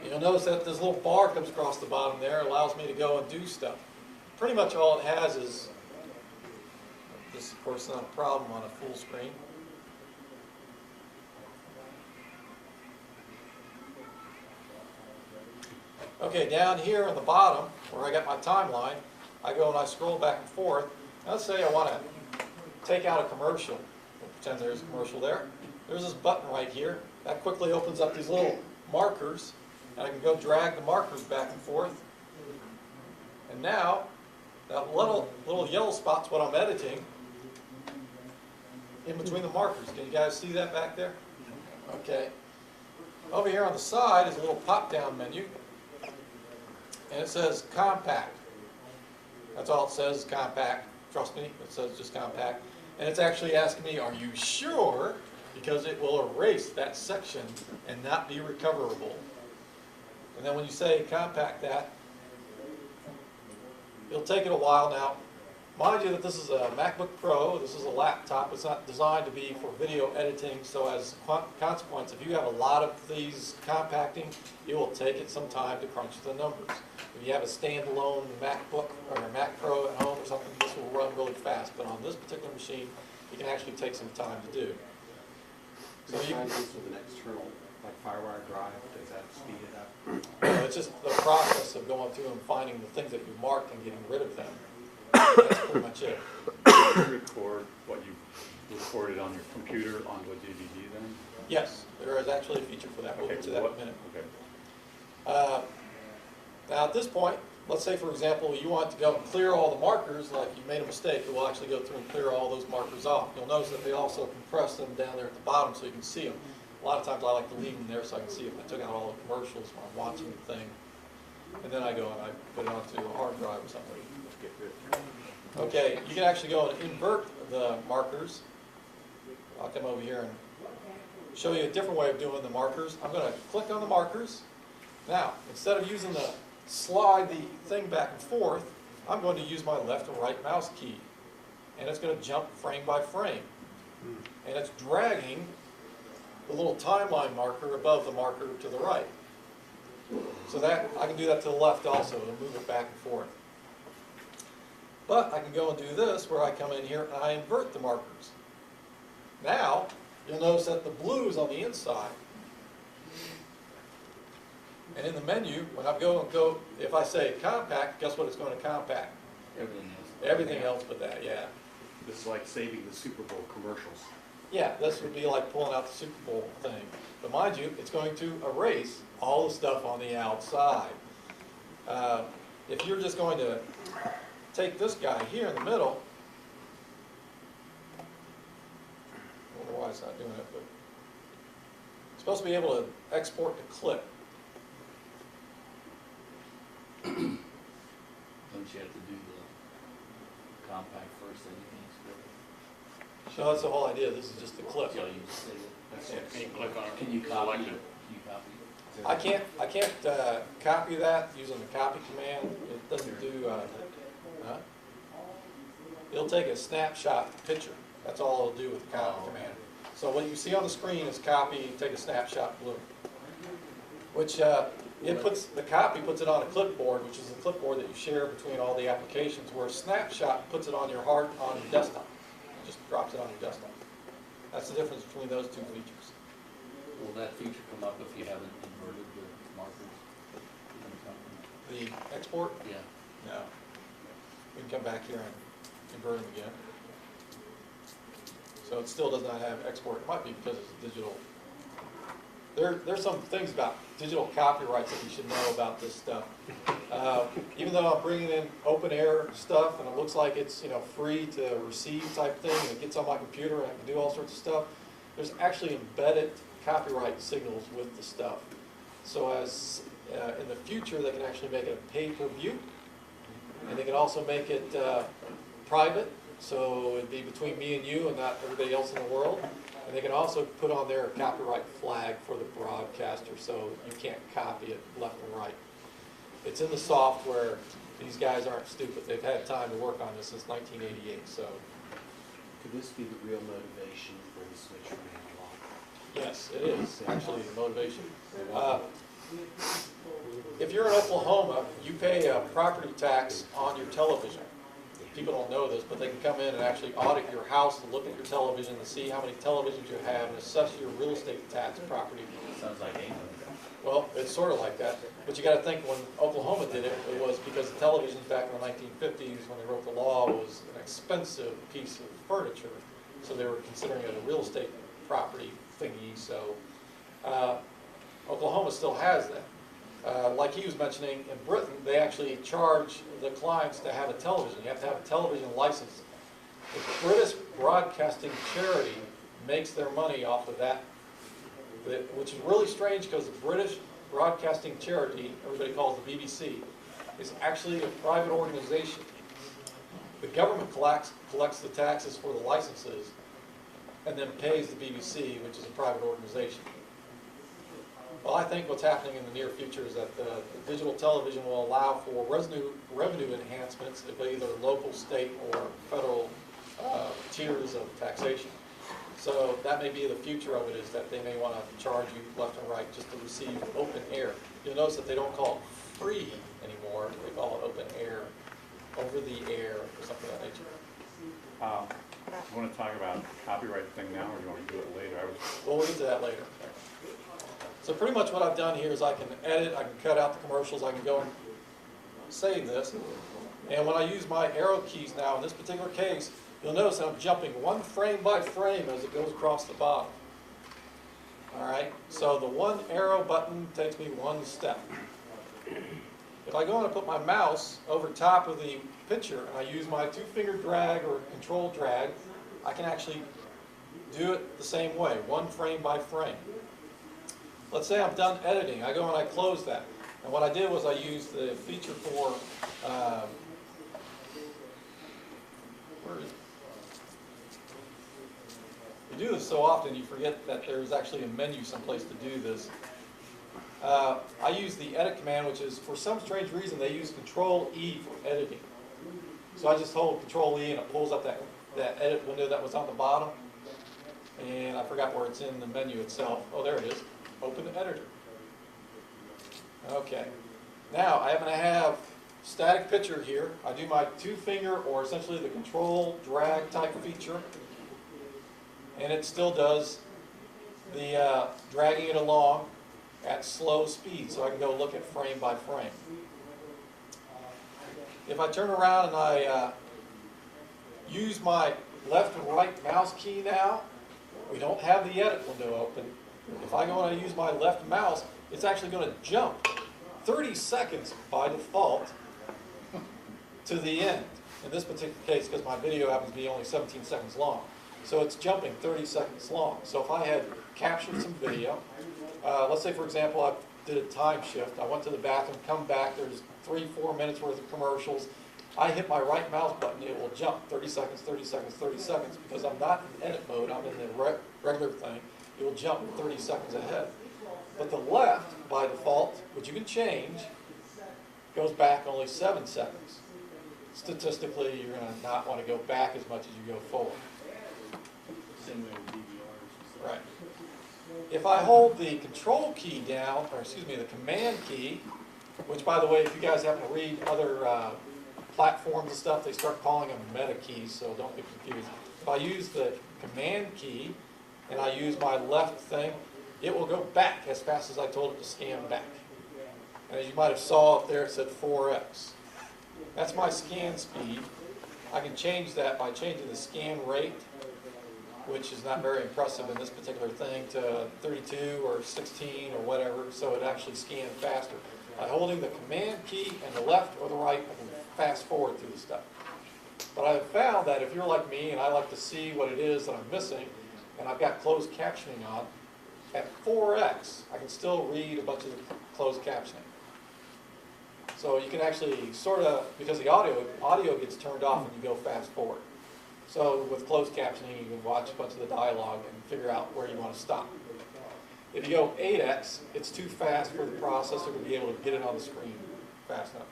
You'll notice that this little bar comes across the bottom there. It allows me to go and do stuff. Pretty much all it has is, this of course is not a problem on a full screen. Okay, down here on the bottom, where I got my timeline, I go and I scroll back and forth. Now let's say I want to take out a commercial. We'll pretend there's a commercial there. There's this button right here. That quickly opens up these little markers, and I can go drag the markers back and forth. And now, that little yellow spot's what I'm editing in between the markers. Can you guys see that back there? Okay. Over here on the side is a little pop-down menu. And it says compact. That's all it says, compact. Trust me, it says just compact. And it's actually asking me, are you sure? Because it will erase that section and not be recoverable. And then when you say compact that, it'll take it a while. Now, mind you that this is a MacBook Pro, this is a laptop. It's not designed to be for video editing, so as a consequence, if you have a lot of these compacting, it will take it some time to crunch the numbers. If you have a standalone MacBook or a Mac Pro at home or something, this will run really fast. But on this particular machine, it can actually take some time to do. So you can use with an external, like FireWire drive, does that speed it up? It's just the process of going through and finding the things that you marked and getting rid of them. That's pretty much it. You record what you recorded on your computer onto a DVD then? Yes, there is actually a feature for that. We'll get to that in a minute. Okay. Now at this point, let's say for example you want to go and clear all the markers, like you made a mistake, it will actually go through and clear all those markers off. You'll notice that they also compress them down there at the bottom so you can see them. A lot of times I like to leave them there so I can see if I took out all the commercials when I'm watching the thing. And then I go and I put it onto a hard drive or something. Okay, you can actually go and invert the markers. I'll come over here and show you a different way of doing the markers. I'm going to click on the markers. Now, instead of using the slide the thing back and forth, I'm going to use my left and right mouse key. And it's going to jump frame by frame. And it's dragging the little timeline marker above the marker to the right. So that I can do that to the left also and move it back and forth. But I can go and do this where I come in here and I invert the markers. Now, you'll notice that the blue is on the inside. And in the menu, when I go, if I say compact, guess what it's going to compact? Everything else. Everything else but that, yeah. This is like saving the Super Bowl commercials. Yeah, this would be like pulling out the Super Bowl thing. But mind you, it's going to erase all the stuff on the outside. If you're just going to take this guy here in the middle, I don't know why it's not doing it, but supposed to be able to export to clip. Don't you have to do the compact first, then you can export it? So that's the whole idea, this is just the clip. Yeah, you just say it. That's it. Can you click on it? Can you Select copy it? it? Can you copy it? I can't copy that using the copy command. It doesn't do, it'll take a snapshot picture. That's all it'll do with the copy command. So what you see on the screen is copy, take a snapshot blue. Which, the copy puts it on a clipboard, which is a clipboard that you share between all the applications, where snapshot puts it on your desktop. It just drops it on your desktop. That's the difference between those two features. Will that feature come up if you haven't inverted the markers? The export? Yeah. No. We can come back here and invert them again. So it still does not have export. It might be because it's digital. There's some things about digital copyrights that you should know about this stuff. Even though I'm bringing in open air stuff and it looks like it's free to receive type thing, and it gets on my computer and I can do all sorts of stuff, there's actually embedded copyright signals with the stuff. So as in the future, they can actually make it a pay-per-view, and they can also make it private, so it'd be between me and you and not everybody else in the world. And they can also put on there a copyright flag for the broadcaster, so you can't copy it left and right. It's in the software. These guys aren't stupid. They've had time to work on this since 1988, so. Could this be the real motivation for the switch from analog? Yes, it is actually the motivation. If you're in Oklahoma, you pay a property tax on your television. People don't know this, but they can come in and actually audit your house and look at your television and see how many televisions you have and assess your real estate tax property. Sounds like England. Well, it's sort of like that. But you got to think when Oklahoma did it, it was because the televisions back in the 1950s when they wrote the law was an expensive piece of furniture. So they were considering it a real estate property thingy. So Oklahoma still has that. Like he was mentioning, in Britain, they actually charge the clients to have a television. You have to have a television license. The British Broadcasting Charity makes their money off of that, which is really strange because the British Broadcasting Charity, everybody calls the BBC, is actually a private organization. The government collects the taxes for the licenses and then pays the BBC, which is a private organization. Well, I think what's happening in the near future is that the digital television will allow for revenue enhancements at either local, state, or federal tiers of taxation. So that may be the future of it, is that they may want to charge you left and right just to receive open air. You'll notice that they don't call it free anymore. They call it open air, over the air, or something of that nature. You want to talk about copyright thing now, or do you want to do it later? Well, we'll get to that later. So pretty much what I've done here is I can edit, I can cut out the commercials, I can go and save this. And when I use my arrow keys now, in this particular case, you'll notice that I'm jumping one frame by frame as it goes across the bottom. All right, so the one arrow button takes me one step. If I go and put my mouse over top of the picture and I use my two-finger drag or control drag, I can actually do it the same way, one frame by frame. Let's say I'm done editing. I go and I close that. And what I did was I used the feature for, where is it? You do this so often you forget that there's actually a menu someplace to do this. I use the edit command, which is, for some strange reason, they use Control-E for editing. So I just hold Control-E and it pulls up that edit window that was on the bottom. And I forgot where it's in the menu itself. Oh, there it is. Open the editor. Okay. Now, I happen to have static picture here. I do my two-finger, or essentially the control drag type feature. And it still does the dragging it along at slow speed, so I can go look at frame by frame. If I turn around and I use my left and right mouse key now, we don't have the edit window open. If I go and I use my left mouse, it's actually going to jump 30 seconds by default to the end. In this particular case, because my video happens to be only 17 seconds long. So it's jumping 30 seconds long. So if I had captured some video, Let's say, for example, I did a time shift. I went to the bathroom, come back, there's 3-4 minutes worth of commercials. I hit my right mouse button, it will jump 30 seconds, 30 seconds, 30 seconds, because I'm not in edit mode, I'm in the regular thing. It will jump 30 seconds ahead. But the left, by default, which you can change, goes back only 7 seconds. Statistically, you're going to not want to go back as much as you go forward. Same way with DVRs. Right. If I hold the control key down, or excuse me, the command key, which by the way, if you guys happen to read other platforms and stuff, they start calling them meta keys, so don't get confused. If I use the command key and I use my left thing, it will go back as fast as I told it to scan back. And as you might have saw up there, it said 4x. That's my scan speed. I can change that by changing the scan rate, which is not very impressive in this particular thing, to 32 or 16 or whatever, so it actually scans faster. By holding the command key and the left or the right, I can fast forward through the stuff. But I've found that if you're like me and I like to see what it is that I'm missing, and I've got closed captioning on, at 4x, I can still read a bunch of the closed captioning. So you can actually sort of, because the audio gets turned off when you go fast forward. So with closed captioning, you can watch a bunch of the dialogue and figure out where you want to stop. If you go 8x, it's too fast for the processor to be able to get it on the screen fast enough.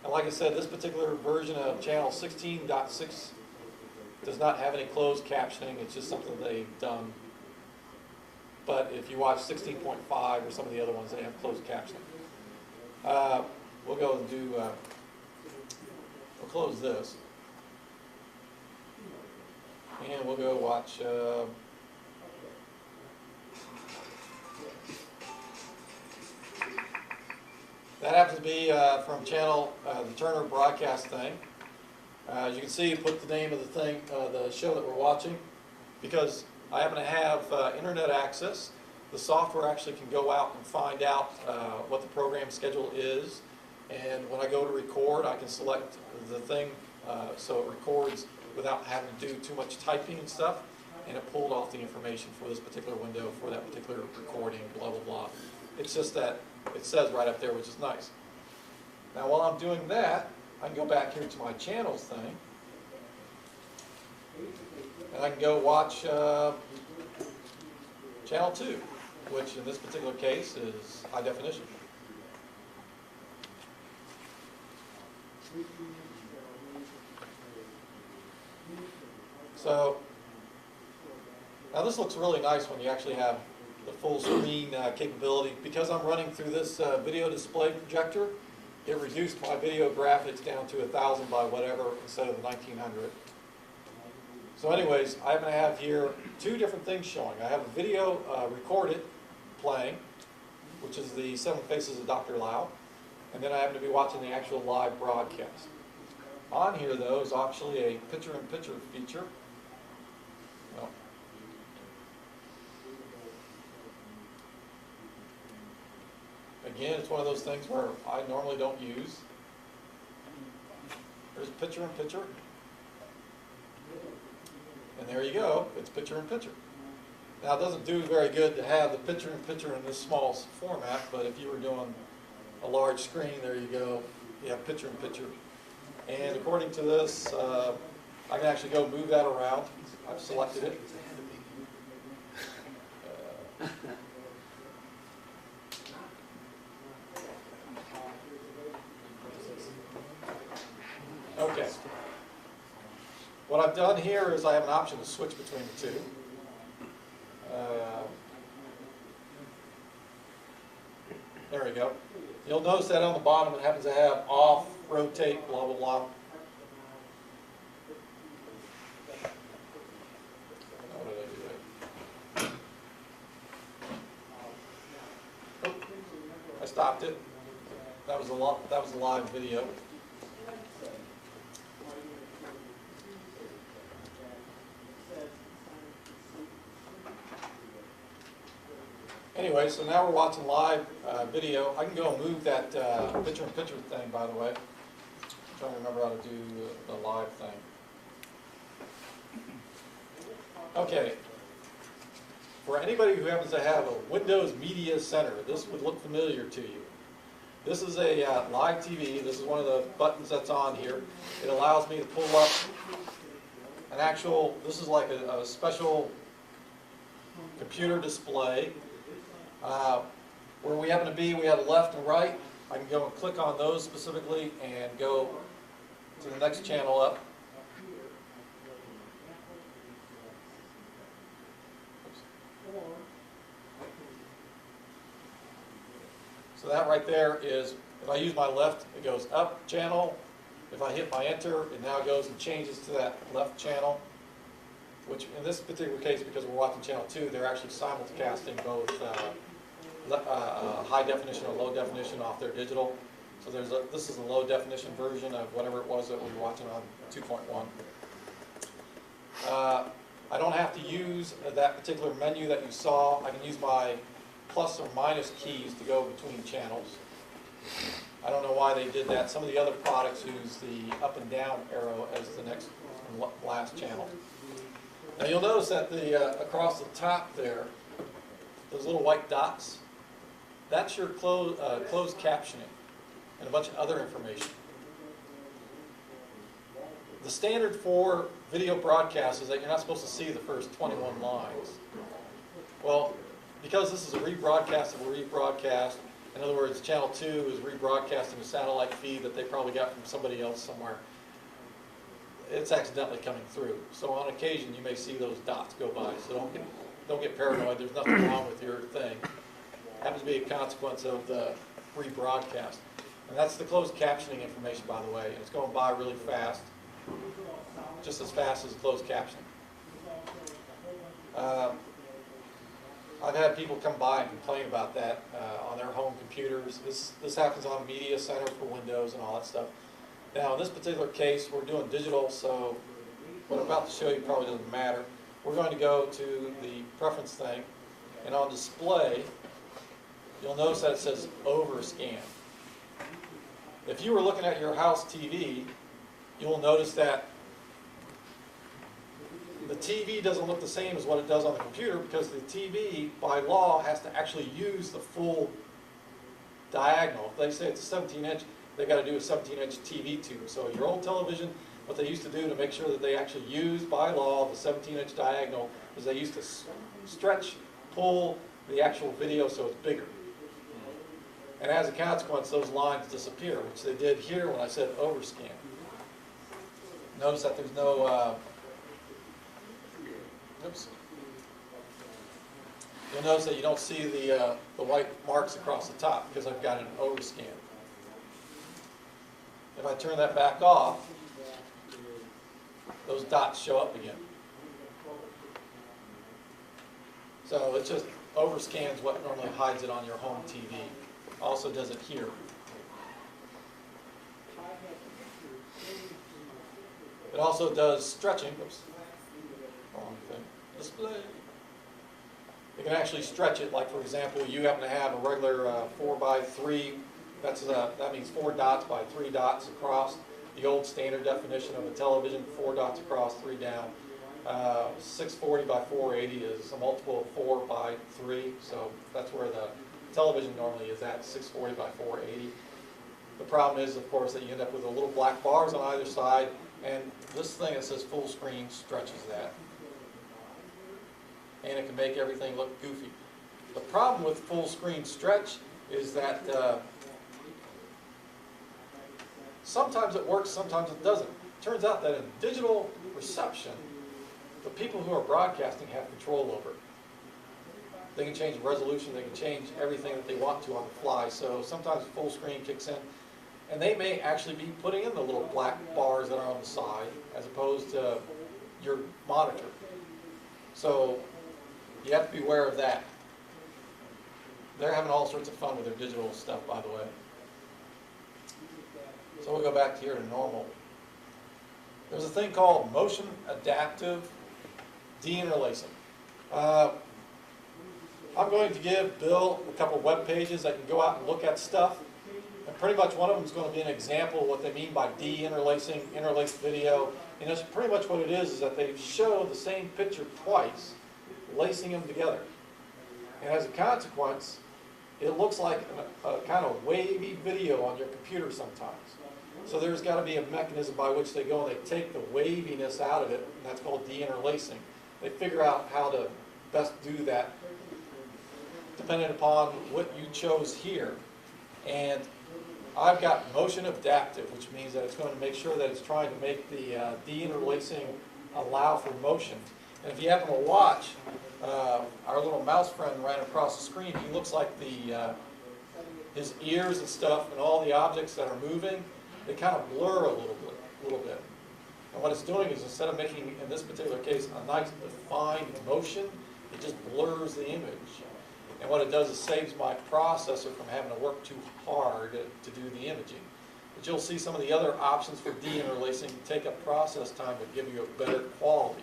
And like I said, this particular version of channel 16.6 does not have any closed captioning. It's just something they've done. But if you watch 16.5 or some of the other ones, they have closed captioning. We'll go and do, we'll close this. And we'll go watch, that happens to be from channel, the Turner broadcast thing. As you can see, put the name of the thing, the show that we're watching. Because I happen to have internet access, the software actually can go out and find out what the program schedule is. And when I go to record, I can select the thing so it records without having to do too much typing and stuff. And it pulled off the information for this particular window, for that particular recording, blah, blah, blah. It's just that it says right up there, which is nice. Now, while I'm doing that, I can go back here to my channels thing. And I can go watch channel 2, which in this particular case is high definition. So, now this looks really nice when you actually have the full screen capability. Because I'm running through this video display projector, it reduced my video graphics down to 1000 by whatever instead of the 1900. So anyways, I happen to have here 2 different things showing. I have a video recorded playing, which is the 7 Faces of Dr. Lau, and then I happen to be watching the actual live broadcast. On here, though, is actually a picture-in-picture feature. Well, again, it's one of those things where I normally don't use. There's picture-in-picture. And there you go, it's picture-in-picture. Now, it doesn't do very good to have the picture-in-picture in this small format, but if you were doing a large screen, there you go, you have picture-in-picture. And according to this, I can actually go move that around. I've selected it. Okay. What I've done here is I have an option to switch between the two. There we go. You'll notice that on the bottom it happens to have off, rotate, blah, blah, blah. What did I do there? Oh, I stopped it. That was a live video. Anyway, so now we're watching live video. I can go and move that picture-in-picture thing, by the way. I'm trying to remember how to do the live thing. Okay. for anybody who happens to have a Windows Media Center, this would look familiar to you. This is a live TV. This is one of the buttons that's on here. It allows me to pull up an actual, this is like a special computer display. Where we happen to be, we have left and right. I can go and click on those specifically and go to the next channel up. So that right there is, if I use my left, it goes up channel. If I hit my enter, it now goes and changes to that left channel, which in this particular case, because we're watching channel 2, they're actually simulcasting both high definition or low definition off their digital. So this is a low definition version of whatever it was that we were watching on 2.1. I don't have to use that particular menu that you saw. I can use my plus or minus keys to go between channels. I don't know why they did that. Some of the other products use the up and down arrow as the next and last channel. Now you'll notice that the across the top there, those little white dots, that's your closed captioning and a bunch of other information. The standard for video broadcast is that you're not supposed to see the first 21 lines. Well, because this is a rebroadcast of a rebroadcast, in other words, Channel 2 is rebroadcasting a satellite feed that they probably got from somebody else somewhere. It's accidentally coming through. So on occasion, you may see those dots go by. So don't get paranoid. There's nothing wrong with your thing. It happens to be a consequence of the rebroadcast. And that's the closed captioning information, by the way. And it's going by really fast, just as fast as closed captioning. I've had people come by and complain about that on their home computers. This happens on Media Center for Windows and all that stuff. Now, in this particular case, we're doing digital, so what I'm about to show you probably doesn't matter. We're going to go to the preference thing, and on display, you'll notice that it says overscan. If you were looking at your house TV, you'll notice that the TV doesn't look the same as what it does on the computer because the TV, by law, has to actually use the full diagonal. If they say it's a 17-inch, they got to do a 17-inch TV tube. So your old television, what they used to do to make sure that they actually used, by law, the 17-inch diagonal is they used to stretch, pull the actual video so it's bigger. And as a consequence, those lines disappear, which they did here when I said overscan. Notice that there's no oops. You'll notice that you don't see the white marks across the top because I've got an overscan. If I turn that back off, those dots show up again. So it just overscans what normally hides it on your home TV. Also does it here. It also does stretching. Oops. Wrong thing. Display. You can actually stretch it, like for example, you happen to have a regular 4x3. That means 4 dots by 3 dots across. The old standard definition of a television, 4 dots across, 3 down. 640 by 480 is a multiple of 4 by 3, so that's where the television normally is at, 640 by 480. The problem is, of course, that you end up with the little black bars on either side, and this thing that says full screen stretches that. And it can make everything look goofy. The problem with full screen stretch is that sometimes it works, sometimes it doesn't. It turns out that in digital reception, the people who are broadcasting have control over it. They can change the resolution, they can change everything that they want to on the fly, so sometimes full screen kicks in, and they may actually be putting in the little black bars that are on the side, as opposed to your monitor. So you have to be aware of that. They're having all sorts of fun with their digital stuff, by the way. So we'll go back here to normal. There's a thing called motion adaptive deinterlacing. I'm going to give Bill a couple web pages that can go out and look at stuff. And pretty much one of them is going to be an example of what they mean by deinterlacing, interlaced video. And that's pretty much what it is that they show the same picture twice lacing them together. And as a consequence, it looks like a kind of wavy video on your computer sometimes. So there's got to be a mechanism by which they go and they take the waviness out of it, and that's called deinterlacing. They figure out how to best do that depending upon what you chose here. And I've got motion adaptive, which means that it's going to make sure that it's trying to make the deinterlacing allow for motion. And if you happen to watch, our little mouse friend ran across the screen. He looks like his ears and stuff and all the objects that are moving, they kind of blur a little bit. And what it's doing is, instead of making, in this particular case, a nice defined motion, it just blurs the image. And what it does is saves my processor from having to work too hard to do the imaging. But you'll see some of the other options for deinterlacing take up process time but give you a better quality.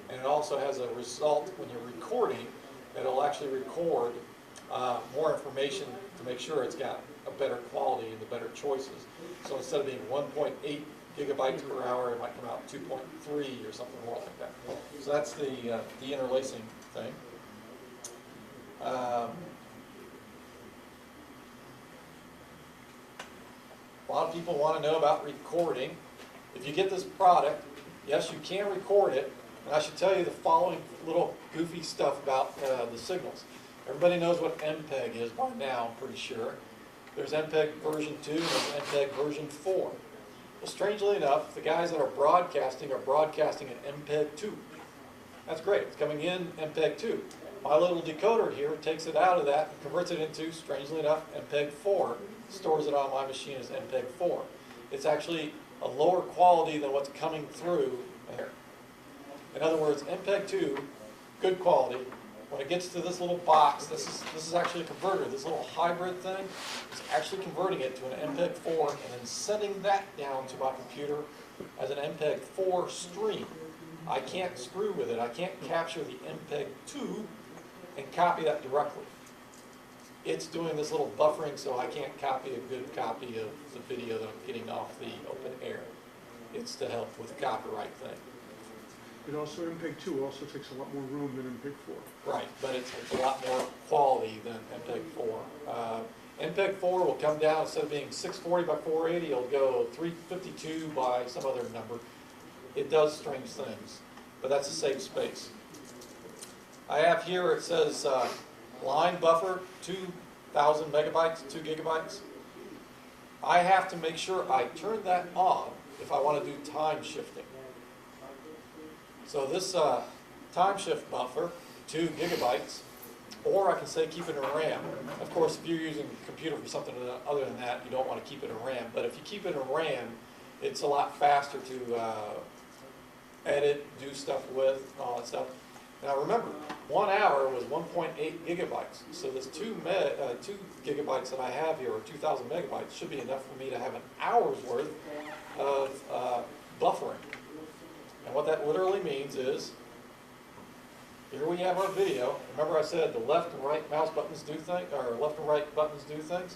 And it also has a result when you're recording that it'll actually record more information to make sure it's got a better quality and the better choices. So instead of being 1.8 gigabytes per hour, it might come out 2.3 or something more like that. So that's the deinterlacing thing. A lot of people want to know about recording. If you get this product, yes, you can record it. And I should tell you the following little goofy stuff about the signals. Everybody knows what MPEG is by now, I'm pretty sure. There's MPEG version 2 and there's MPEG version 4. Well, strangely enough, the guys that are broadcasting at MPEG 2. That's great. It's coming in MPEG 2. My little decoder here takes it out of that and converts it into, strangely enough, MPEG 4. Stores it on my machine as MPEG 4. It's actually a lower quality than what's coming through there. In other words, MPEG 2, good quality. When it gets to this little box, this is actually a converter. This little hybrid thing is actually converting it to an MPEG 4 and then sending that down to my computer as an MPEG 4 stream. I can't screw with it. I can't capture the MPEG 2 and copy that directly. It's doing this little buffering, so I can't copy a good copy of the video that I'm getting off the open air. It's to help with the copyright thing. It also, MPEG 2 also takes a lot more room than MPEG 4. Right, but it's a lot more quality than MPEG 4. MPEG 4 will come down, instead of being 640 by 480, it'll go 352 by some other number. It does strange things, but that's a safe space. I have here, it says line buffer, 2,000 megabytes, 2 gigabytes. I have to make sure I turn that on if I want to do time shifting. So this time shift buffer, 2 gigabytes, or I can say keep it in RAM. Of course, if you're using a computer for something other than that, you don't want to keep it in RAM. But if you keep it in RAM, it's a lot faster to edit, do stuff with, and all that stuff. Now remember, 1 hour was 1.8 gigabytes. So this 2 gigabytes that I have here, or 2,000 megabytes, should be enough for me to have an hour's worth of buffering. And what that literally means is, here we have our video. Remember I said the left and right mouse buttons do things, or left and right buttons do things?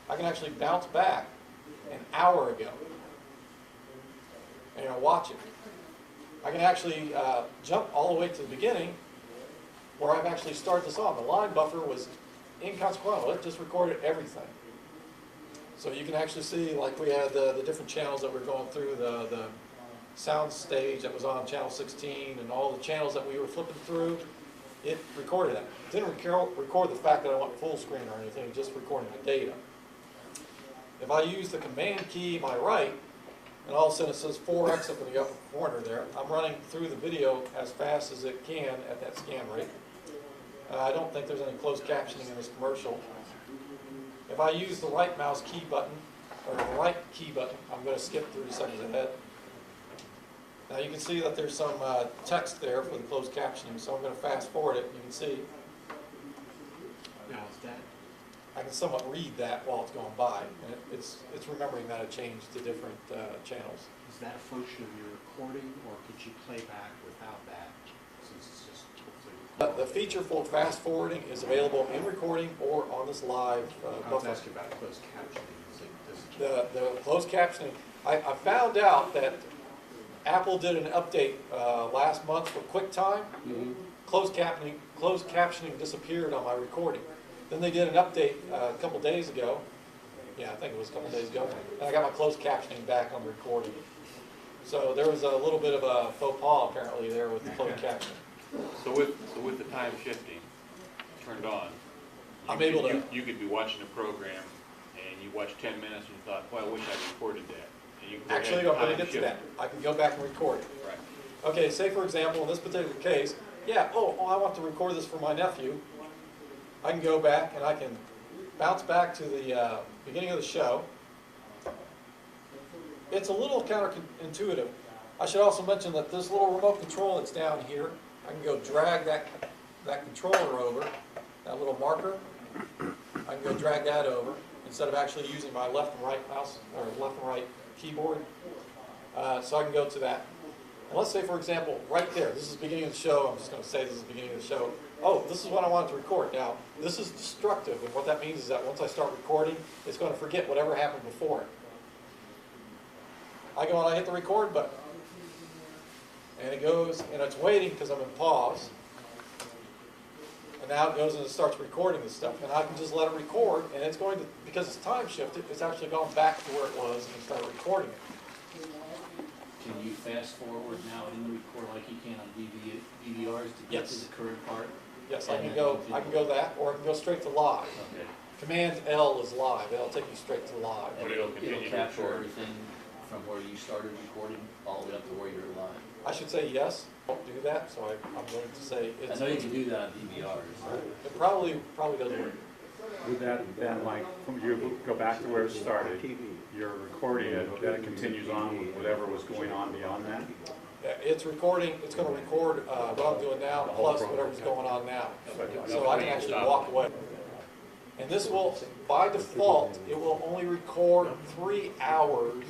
I can actually bounce back an hour ago and watch it. I can actually jump all the way to the beginning where I've actually started this on. The line buffer was inconsequential. It just recorded everything. So you can actually see, like we had the different channels that we're going through, the sound stage that was on channel 16 and all the channels that we were flipping through, it recorded that. It didn't record the fact that I went full screen or anything, just recording the data. If I use the command key my right, and all of a sudden it says 4x up in the upper corner there, I'm running through the video as fast as it can at that scan rate. I don't think there's any closed captioning in this commercial. If I use the right mouse key button, or the right key button, I'm going to skip 30 seconds ahead. Now you can see that there's some text there for the closed captioning, so I'm going to fast forward it. You can see. Now is that? I can somewhat read that while it's going by, and it's remembering that it changed to different channels. Is that a function of your recording, or could you play back without that, since it's just totally... The feature for fast forwarding is available in recording or on this live I was asking about closed captioning. The closed captioning, I found out that Apple did an update last month for QuickTime. Closed captioning disappeared on my recording. Then they did an update a couple days ago. Yeah, I think it was a couple days ago. And I got my closed captioning back on the recording. So there was a little bit of a faux pas apparently there with the closed captioning. So with the time shifting turned on, I'm able to. You could be watching a program and you watch 10 minutes and you thought, well, I wish I recorded that. And you Actually, I'm going to get to that. I can go back and record it. Right. Okay, say for example, in this particular case, yeah, oh, I want to record this for my nephew. I can go back and I can bounce back to the beginning of the show. It's a little counterintuitive. I should also mention that this little remote control that's down here, I can go drag that controller over, that little marker. I can go drag that over instead of actually using my left and right mouse or left and right keyboard. So I can go to that. And let's say, for example, right there, this is the beginning of the show. I'm just going to say this is the beginning of the show. Oh, this is what I wanted to record. Now, this is destructive, and what that means is that once I start recording, it's going to forget whatever happened before it. I go and I hit the record button. And it goes, and it's waiting because I'm in pause. And now it goes and it starts recording this stuff. And I can just let it record, and it's going to, because it's time shifted, it's actually gone back to where it was and start recording it. Can you fast forward now in the record like you can on DVRs to get to the current part? Yes, I can go that, or I can go straight to live. Okay. Command L is live. It'll take you straight to live. And it'll capture everything from where you started recording all the way up to where you're live. I should say yes. I don't do that, so I'm going to say it's. I know you can do that on DVRs. It probably doesn't work. Would that then, like, from you go back to where it started, you're recording it, then it continues on with whatever was going on beyond that? Yeah, it's recording. It's going to record what I'm doing now plus whatever's going on now. So I can actually walk away. And this will, by default, it will only record 3 hours.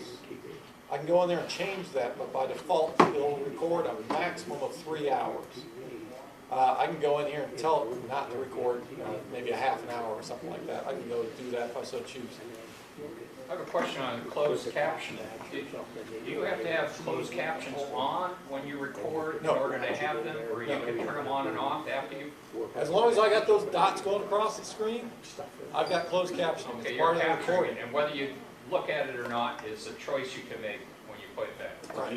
I can go in there and change that, but by default, it'll record a maximum of 3 hours. I can go in here and tell it not to record maybe a half an hour or something like that. I can go do that if I so choose. I have a question on closed captioning. Do you have to have closed captions on when you record in order to have them, or you can turn them on and off after you? As long as I got those dots going across the screen, I've got closed captioning. Okay, It's you're part of the capturing recording. it, and whether you look at it or not is a choice you can make when you put it back. Right.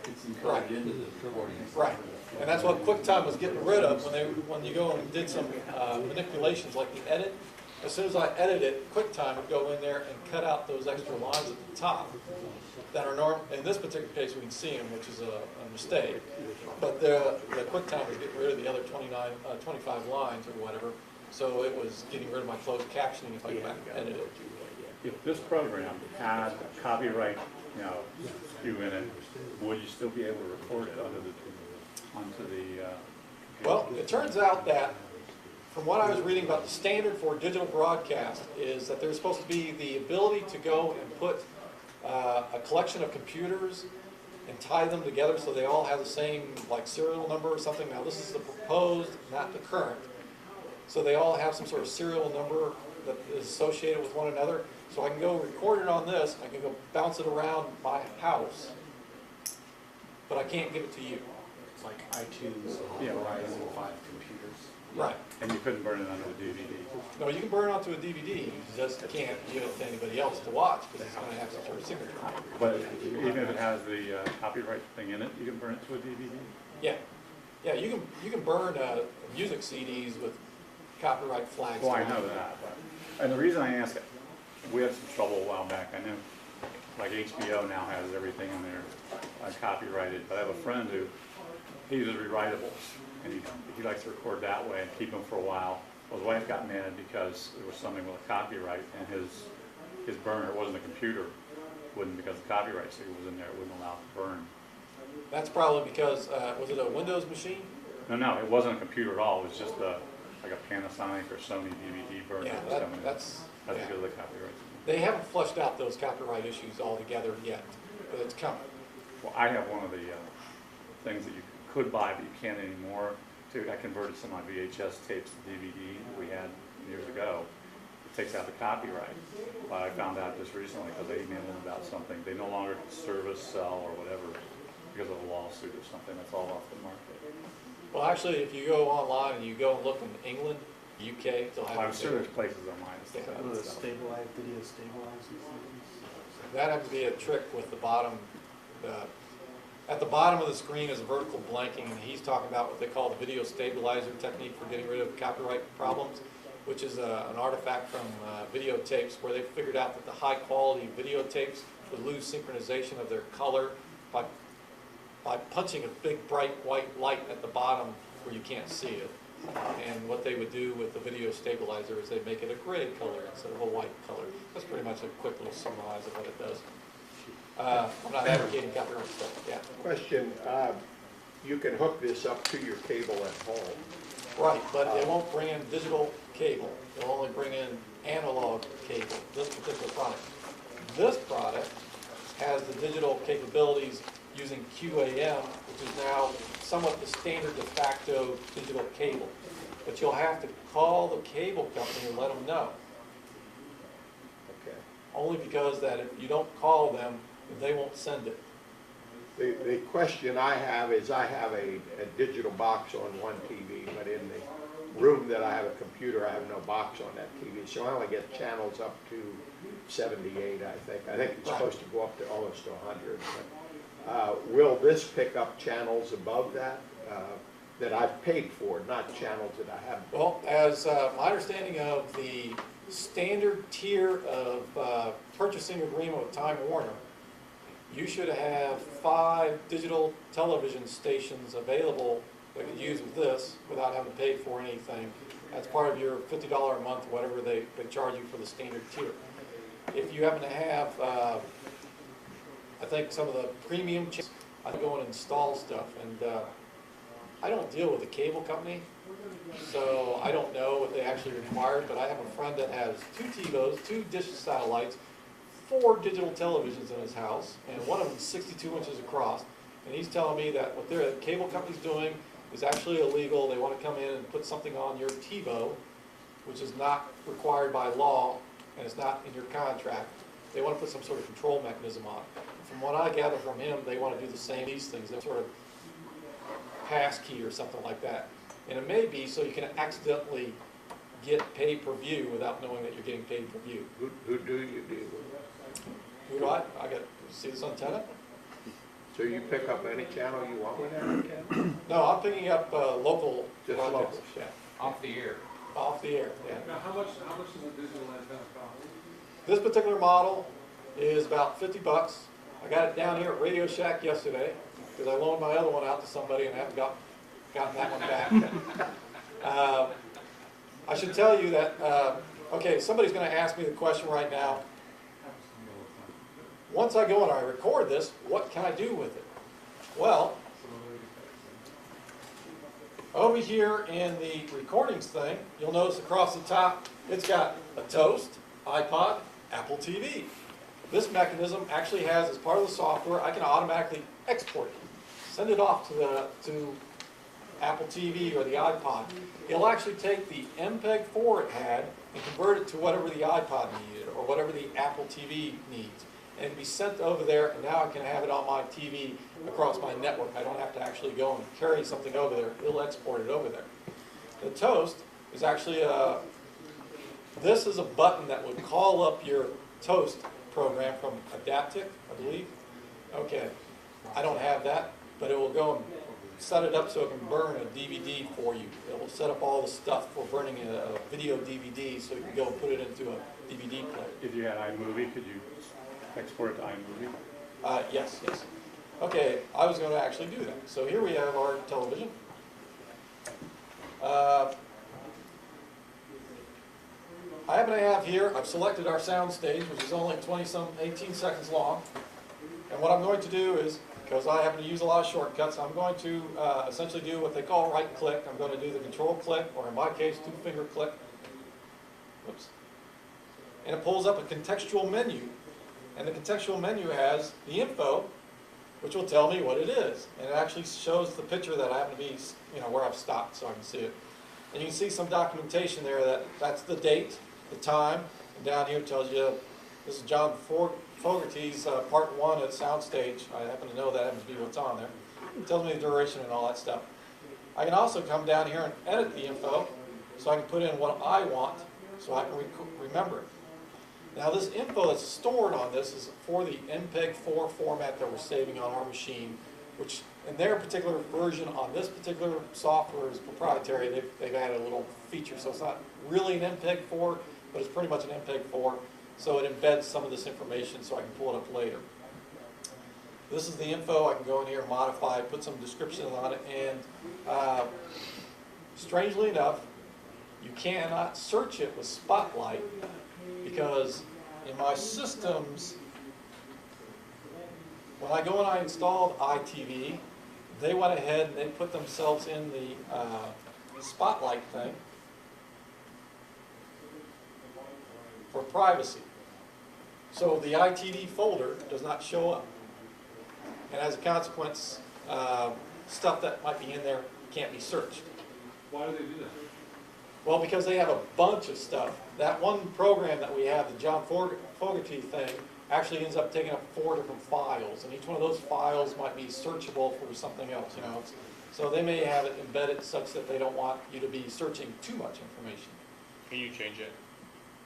It's encoded into the recording. Right. And that's what QuickTime was getting rid of when you go and did some manipulations like the edit. As soon as I edit it, QuickTime would go in there and cut out those extra lines at the top that are normal. In this particular case, we can see them, which is a mistake. But the QuickTime was getting rid of the other 25 lines or whatever. So it was getting rid of my closed captioning if I go back and edit it. If this program had a copyright, SKU in it, would you still be able to record it onto the Well, it turns out that from what I was reading about the standard for digital broadcast is that there's supposed to be the ability to go and put a collection of computers and tie them together so they all have the same like serial number or something. Now this is the proposed, not the current. So they all have some sort of serial number that is associated with one another. So I can go record it on this, I can go bounce it around my house, but I can't give it to you. It's like iTunes, Verizon 5 computers. Right. And you couldn't burn it onto a DVD? No, you can burn it onto a DVD, you just can't give it to anybody else to watch because it's going to have some sort of signature. But even if it has the copyright thing in it, you can burn it to a DVD? Yeah. Yeah, you can burn music CDs with copyright flags. Well, I know that. And the reason I ask it, we had some trouble a while back. I know, like HBO now has everything in there copyrighted, but I have a friend who, he uses rewritables, and he likes to record that way and keep them for a while. Well, his wife got mad because there was something with a copyright, and his burner, it wasn't a computer, wouldn't, because the copyright sticker was in there, it wouldn't allow it to burn. That's probably because, was it a Windows machine? No, it wasn't a computer at all. It was just like a Panasonic or Sony DVD burner. Yeah, that's because of the copyright. They haven't flushed out those copyright issues altogether yet, but it's coming. Well, I have one of the things that you could buy, but you can't anymore. I converted some of my VHS tapes to DVD that we had years ago. It takes out the copyright. But I found out just recently because they emailed them about something. They no longer service, sell, or whatever because of a lawsuit or something, that's all off the market. Well, actually, if you go online and you go and look in England, UK, they'll have. I'm sure there's places online that still Yeah. have Will that it stuff. stabilize, video stabilize these things? That happens to be a trick with the bottom, at the bottom of the screen is a vertical blanking, and he's talking about what they call the video stabilizer technique for getting rid of copyright problems, which is an artifact from videotapes where they figured out that the high quality videotapes would lose synchronization of their color by punching a big bright white light at the bottom where you can't see it. And what they would do with the video stabilizer is they make it a gray color instead of a white color. That's pretty much a quick little summarize of what it does. I'm not advocating copyright stuff, yeah. Question, you can hook this up to your cable at home. Right, but it won't bring in digital cable. It'll only bring in analog cable, this particular product. This product has the digital capabilities using QAM, which is now somewhat the standard de facto digital cable. But you'll have to call the cable company and let them know. Okay. Only because that if you don't call them, they won't send it. The question I have is I have a digital box on one TV, but in the room that I have a computer, I have no box on that TV. So I only get channels up to 78, I think. I think it's supposed to go up to almost to 100. But, will this pick up channels above that that I've paid for, not channels that I haven't? Well, as my understanding of the standard tier of purchasing agreement with Time Warner, you should have 5 digital television stations available that could use with this without having to pay for anything. That's part of your $50 a month, whatever they charge you for the standard tier. If you happen to have, I think some of the premium channels, I go and install stuff, and I don't deal with the cable company, so I don't know what they actually require, but I have a friend that has 2 TiVos, 2 dish satellites, 4 digital televisions in his house, and one of them is 62 inches across, and he's telling me that what their cable company's doing is actually illegal. They want to come in and put something on your TiVo, which is not required by law, and it's not in your contract. They want to put some sort of control mechanism on it. From what I gather from him, they want to do the same these things, they're sort of passkey or something like that. And it may be so you can accidentally get pay-per-view without knowing that you're getting pay-per-view. Who do you deal with? Who do I? I got, see this antenna? So you pick up any channel you want with that antenna? No, I'm picking up local. Just broadcasts. local. Yeah. Off the air. Off the air, yeah. Now, how much does a digital antenna cost? This particular model is about 50 bucks. I got it down here at Radio Shack yesterday because I loaned my other one out to somebody and I haven't gotten that one back. I should tell you that, okay, somebody's going to ask me the question right now. Once I go and I record this, what can I do with it? Well, over here in the recordings thing, you'll notice across the top, it's got a Toast, iPod, Apple TV. This mechanism actually has, as part of the software, I can automatically export it, send it off to Apple TV or the iPod. It'll actually take the MPEG-4 it had and convert it to whatever the iPod needed or whatever the Apple TV needs. And it'll be sent over there, and now I can have it on my TV across my network. I don't have to actually go and carry something over there. It'll export it over there. The Toast is actually this is a button that would call up your Toast program from Adaptic, I believe. Okay, I don't have that, but it will go and set it up so it can burn a DVD for you. It will set up all the stuff for burning a video DVD so you can go and put it into a DVD player. If you had iMovie, could you export it to iMovie? Yes. Okay, I was going to actually do that. So here we have our television. I happen to have here, I've selected our sound stage, which is only 18 seconds long. And what I'm going to do is, because I happen to use a lot of shortcuts, I'm going to essentially do what they call right click. I'm going to do the control click, or in my case, 2-finger click. Whoops. And it pulls up a contextual menu. And the contextual menu has the info, which will tell me what it is. And it actually shows the picture that I happen to be, where I've stopped so I can see it. And you can see some documentation there that's the date, the time, and down here it tells you This is John Fogerty's part 1 at Soundstage. I happen to know that happens to be what's on there. It tells me the duration and all that stuff. I can also come down here and edit the info, so I can put in what I want, so I can remember it. Now this info that's stored on this is for the MPEG-4 format that we're saving on our machine, which in their particular version on this particular software is proprietary. They've added a little feature, so it's not really an MPEG-4, but it's pretty much an MPEG-4. So it embeds some of this information so I can pull it up later. This is the info. I can go in here and modify, put some description on it, and strangely enough, you cannot search it with Spotlight because in my systems, when I go and I installed EyeTV, they went ahead and they put themselves in the Spotlight thing for privacy. So the EyeTV folder does not show up. And as a consequence, stuff that might be in there can't be searched. Why do they do that? Well, because they have a bunch of stuff. That one program that we have, the John Fogerty thing, actually ends up taking up 4 different files, and each one of those files might be searchable for something else, you know. So they may have it embedded such that they don't want you to be searching too much information. Can you change it?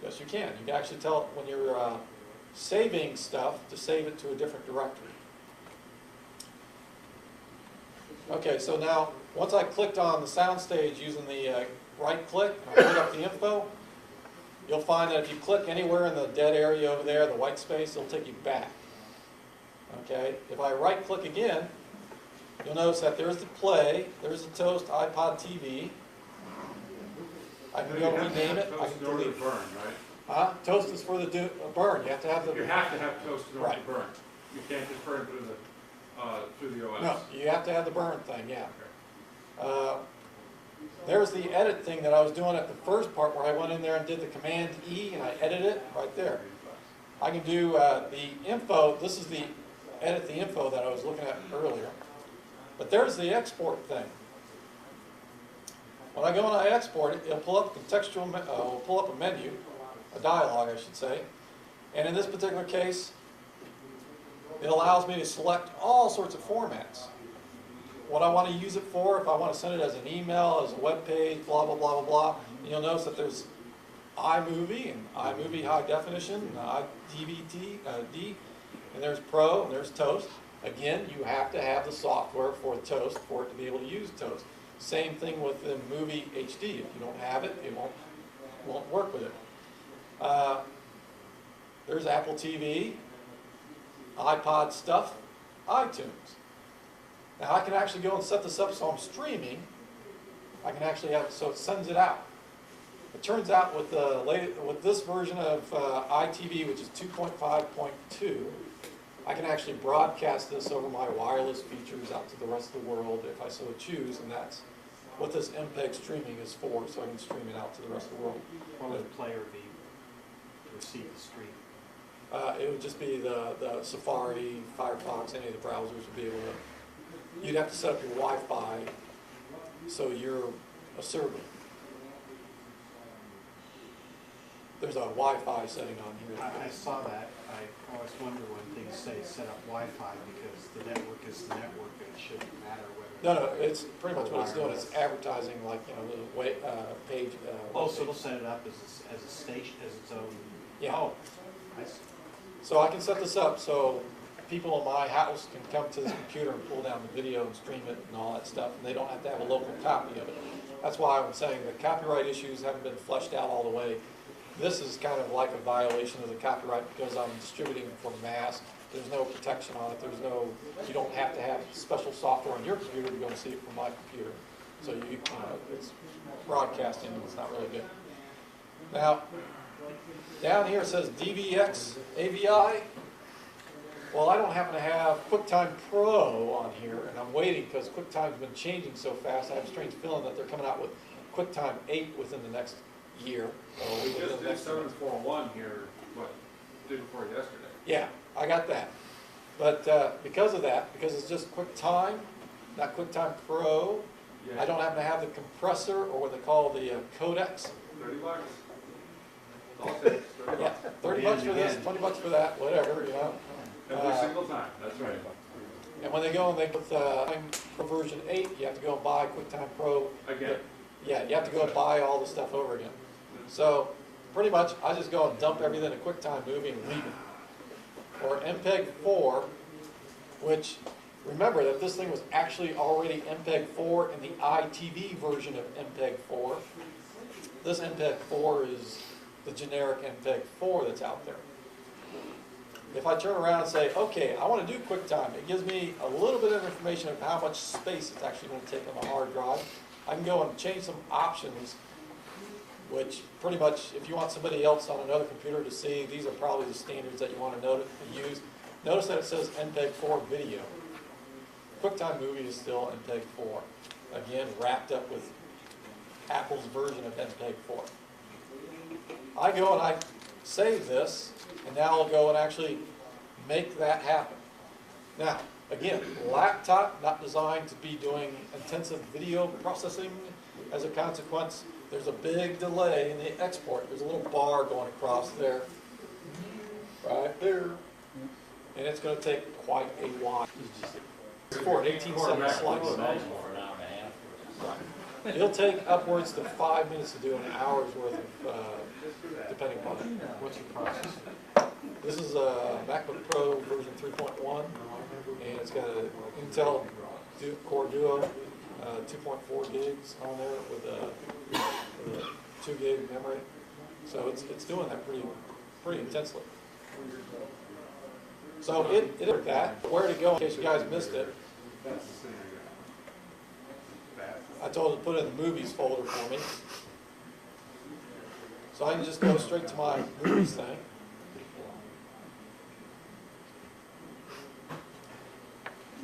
Yes, you can. You can actually tell it when you're saving stuff to save it to a different directory. Okay, so now, once I clicked on the Soundstage using the right click, and I put up the info, you'll find that if you click anywhere in the dead area over there, the white space, it'll take you back. Okay, if I right click again, you'll notice that there's the play, there's the Toast iPod TV. I can go rename it. I can delete it. Burn, right? Toast is for the burn. You have to have the. You have to have toast in order Right. to burn. You can't just burn through the OS. No, you have to have the burn thing, yeah. There's the edit thing that I was doing at the first part where I went in there and did the Command E and I edited it right there. I can do the info. This is the edit the info that I was looking at earlier. But there's the export thing. When I go and I export it, it'll pull up contextual, it'll pull up a menu, a dialog, I should say. And in this particular case, it allows me to select all sorts of formats. What I want to use it for, if I want to send it as an email, as a web page, blah, blah, blah, blah, blah. And you'll notice that there's iMovie and iMovie High Definition, and iDVD, and there's Pro, and there's Toast. Again, you have to have the software for Toast for it to be able to use Toast. Same thing with the Movie HD. If you don't have it, it won't work with it. There's Apple TV, iPod stuff, iTunes. Now I can actually go and set this up so I'm streaming. I can actually have it so it sends it out. It turns out with this version of EyeTV, which is 2.5.2, I can actually broadcast this over my wireless features out to the rest of the world if I so choose, and that's what this MPEG streaming is for, so I can stream it out to the rest of the world. What would the player be to receive the stream? It would just be the Safari, Firefox, any of the browsers would be able to. You'd have to set up your Wi-Fi so you're a server. There's a Wi-Fi setting on here. I saw that. I always wonder when things say set up Wi-Fi because the network is the network and it shouldn't matter whether. No, it's pretty much what it's doing. It's advertising like, you know, the page. Oh, so it'll set it up as a station, as its own. Yeah. Oh, I see. So I can set this up so people in my house can come to this computer and pull down the video and stream it and all that stuff, and they don't have to have a local copy of it. That's why I'm saying the copyright issues haven't been fleshed out all the way. This is kind of like a violation of the copyright because I'm distributing for mass. There's no protection on it. You don't have to have special software on your computer to go and see it from my computer. So it's broadcasting and it's not really good. Now, down here it says DVX AVI. Well, I don't happen to have QuickTime Pro on here, and I'm waiting because QuickTime's been changing so fast. I have a strange feeling that they're coming out with QuickTime 8 within the next year. We just did 741 here, day before yesterday. Yeah, I got that. But because of that, because it's just QuickTime, not QuickTime Pro, Yeah. I don't happen to have the compressor or what they call the codecs. $30. Yeah, 30 bucks for this, 20 bucks for that, whatever, you know. Every single time, that's right. And when they go and they put Pro version 8, you have to go and buy QuickTime Pro. Again. Yeah, you have to go and buy all the stuff over again. So pretty much, I just go and dump everything in QuickTime Movie and leave it. Or MPEG-4, which, remember that this thing was actually already MPEG-4 in the EyeTV version of MPEG-4. This MPEG-4 is the generic MPEG-4 that's out there. If I turn around and say, okay, I want to do QuickTime, it gives me a little bit of information of how much space it's actually going to take on the hard drive. I can go and change some options, which pretty much, if you want somebody else on another computer to see, these are probably the standards that you want to use. Notice that it says MPEG-4 video. QuickTime Movie is still MPEG-4. Again, wrapped up with Apple's version of MPEG-4. I go and I save this, and now I'll go and actually make that happen. Now, again, laptop not designed to be doing intensive video processing. As a consequence, there's a big delay in the export. There's a little bar going across there, right there, and it's going to take quite a while. For an 18-second slice. It'll take upwards to 5 minutes to do an hour's worth of, depending upon it. What's your process? This is a MacBook Pro version 3.1, and it's got an Intel Core Duo, 2.4 gigs on there with a 2 gig memory. So it's doing that pretty intensely. So it did that. Where to go in case you guys missed it? I told it to put it in the movies folder for me. So I can just go straight to my movies thing.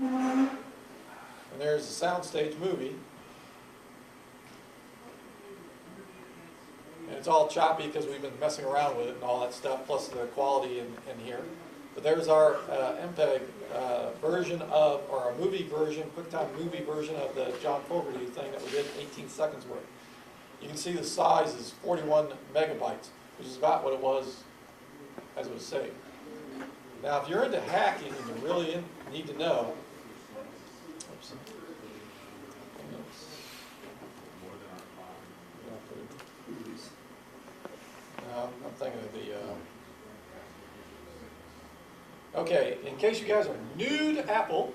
And there's the soundstage movie. And it's all choppy because we've been messing around with it and all that stuff, plus the quality in here. But there's our MPEG version of, or a movie version, QuickTime movie version of the John Fogerty thing that we did 18 seconds worth. You can see the size is 41 megabytes, which is about what it was as it was saved. Now, if you're into hacking and you really need to know, oops. No, I'm thinking of the, okay, in case you guys are new to Apple,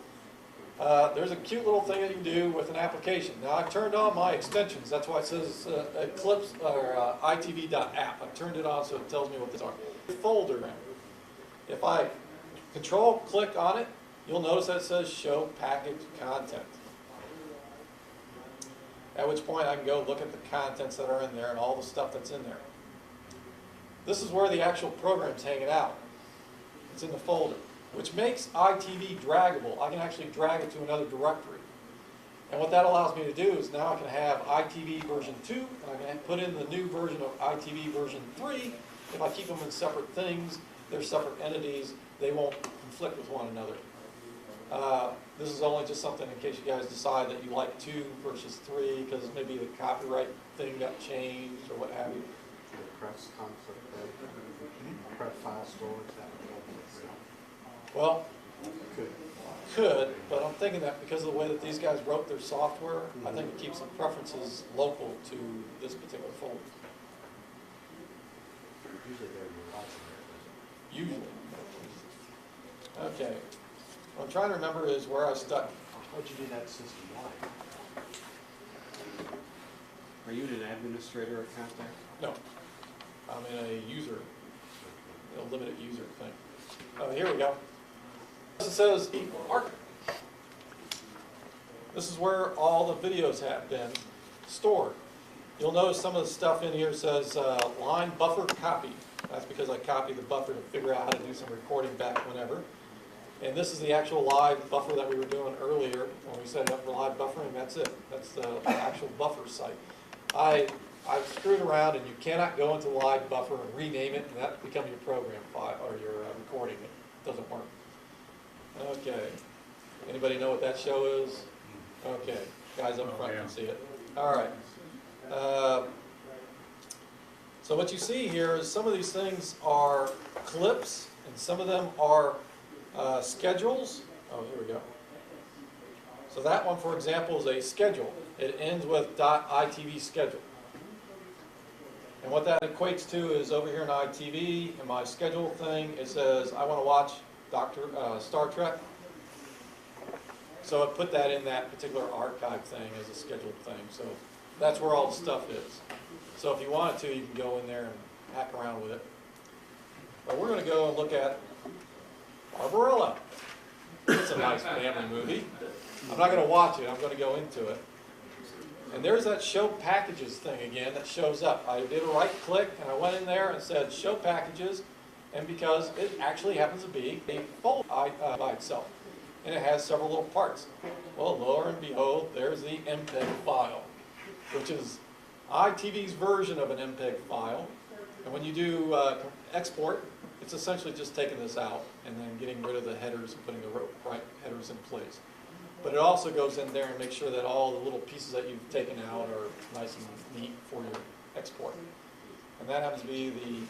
there's a cute little thing that you can do with an application. Now, I've turned on my extensions. That's why it says Eclipse or EyeTV.app. I've turned it on so it tells me what these are. Folder. If I Control-click on it, you'll notice that it says Show Package Content. At which point I can go look at the contents that are in there and all the stuff that's in there. This is where the actual program's hanging out. It's in the folder, which makes EyeTV draggable. I can actually drag it to another directory. And what that allows me to do is now I can have EyeTV version 2, and I can put in the new version of EyeTV version 3. If I keep them in separate things, they're separate entities, they won't conflict with one another. This is only just something in case you guys decide that you like 2 versus 3, because maybe the copyright thing got changed or what have you. Press conflict, press file storage, that would Well, could, but I'm thinking that because of the way that these guys wrote their software, I think it keeps the preferences local to this particular folder. Usually they're Usually. Okay. What I'm trying to remember is where I stuck. How'd you do that system-wide? Are you an administrator at Contact? No. I'm in a user, a limited user thing. Oh, here we go. It says Arc. This is where all the videos have been stored. You'll notice some of the stuff in here says line buffer copy. That's because I copied the buffer to figure out how to do some recording back whenever. And this is the actual live buffer that we were doing earlier when we set it up for live buffering. That's it. That's the actual buffer site. I've screwed around, and you cannot go into the live buffer and rename it, and that become your program file or your recording. It doesn't work. Okay. Anybody know what that show is? Okay. Guys up front can see it. All right. So what you see here is some of these things are clips, and some of them are schedules. Oh, here we go. So that one, for example, is a schedule. It ends with .itv schedule. And what that equates to is over here in EyeTV, in my schedule thing, it says, I want to watch Star Trek. So it put that in that particular archive thing as a scheduled thing. So that's where all the stuff is. So if you wanted to, you can go in there and hack around with it. But we're going to go and look at Barbarella. It's a nice family movie. I'm not going to watch it. I'm going to go into it. And there's that show packages thing again that shows up. I did a right click and I went in there and said show packages, and because it actually happens to be a folder by itself. And it has several little parts. Well, lo and behold, there's the MPEG file, which is EyeTV's version of an MPEG file. And when you do export, it's essentially just taking this out and then getting rid of the headers and putting the right headers in place. But it also goes in there and makes sure that all the little pieces that you've taken out are nice and neat for your export. And that happens to be the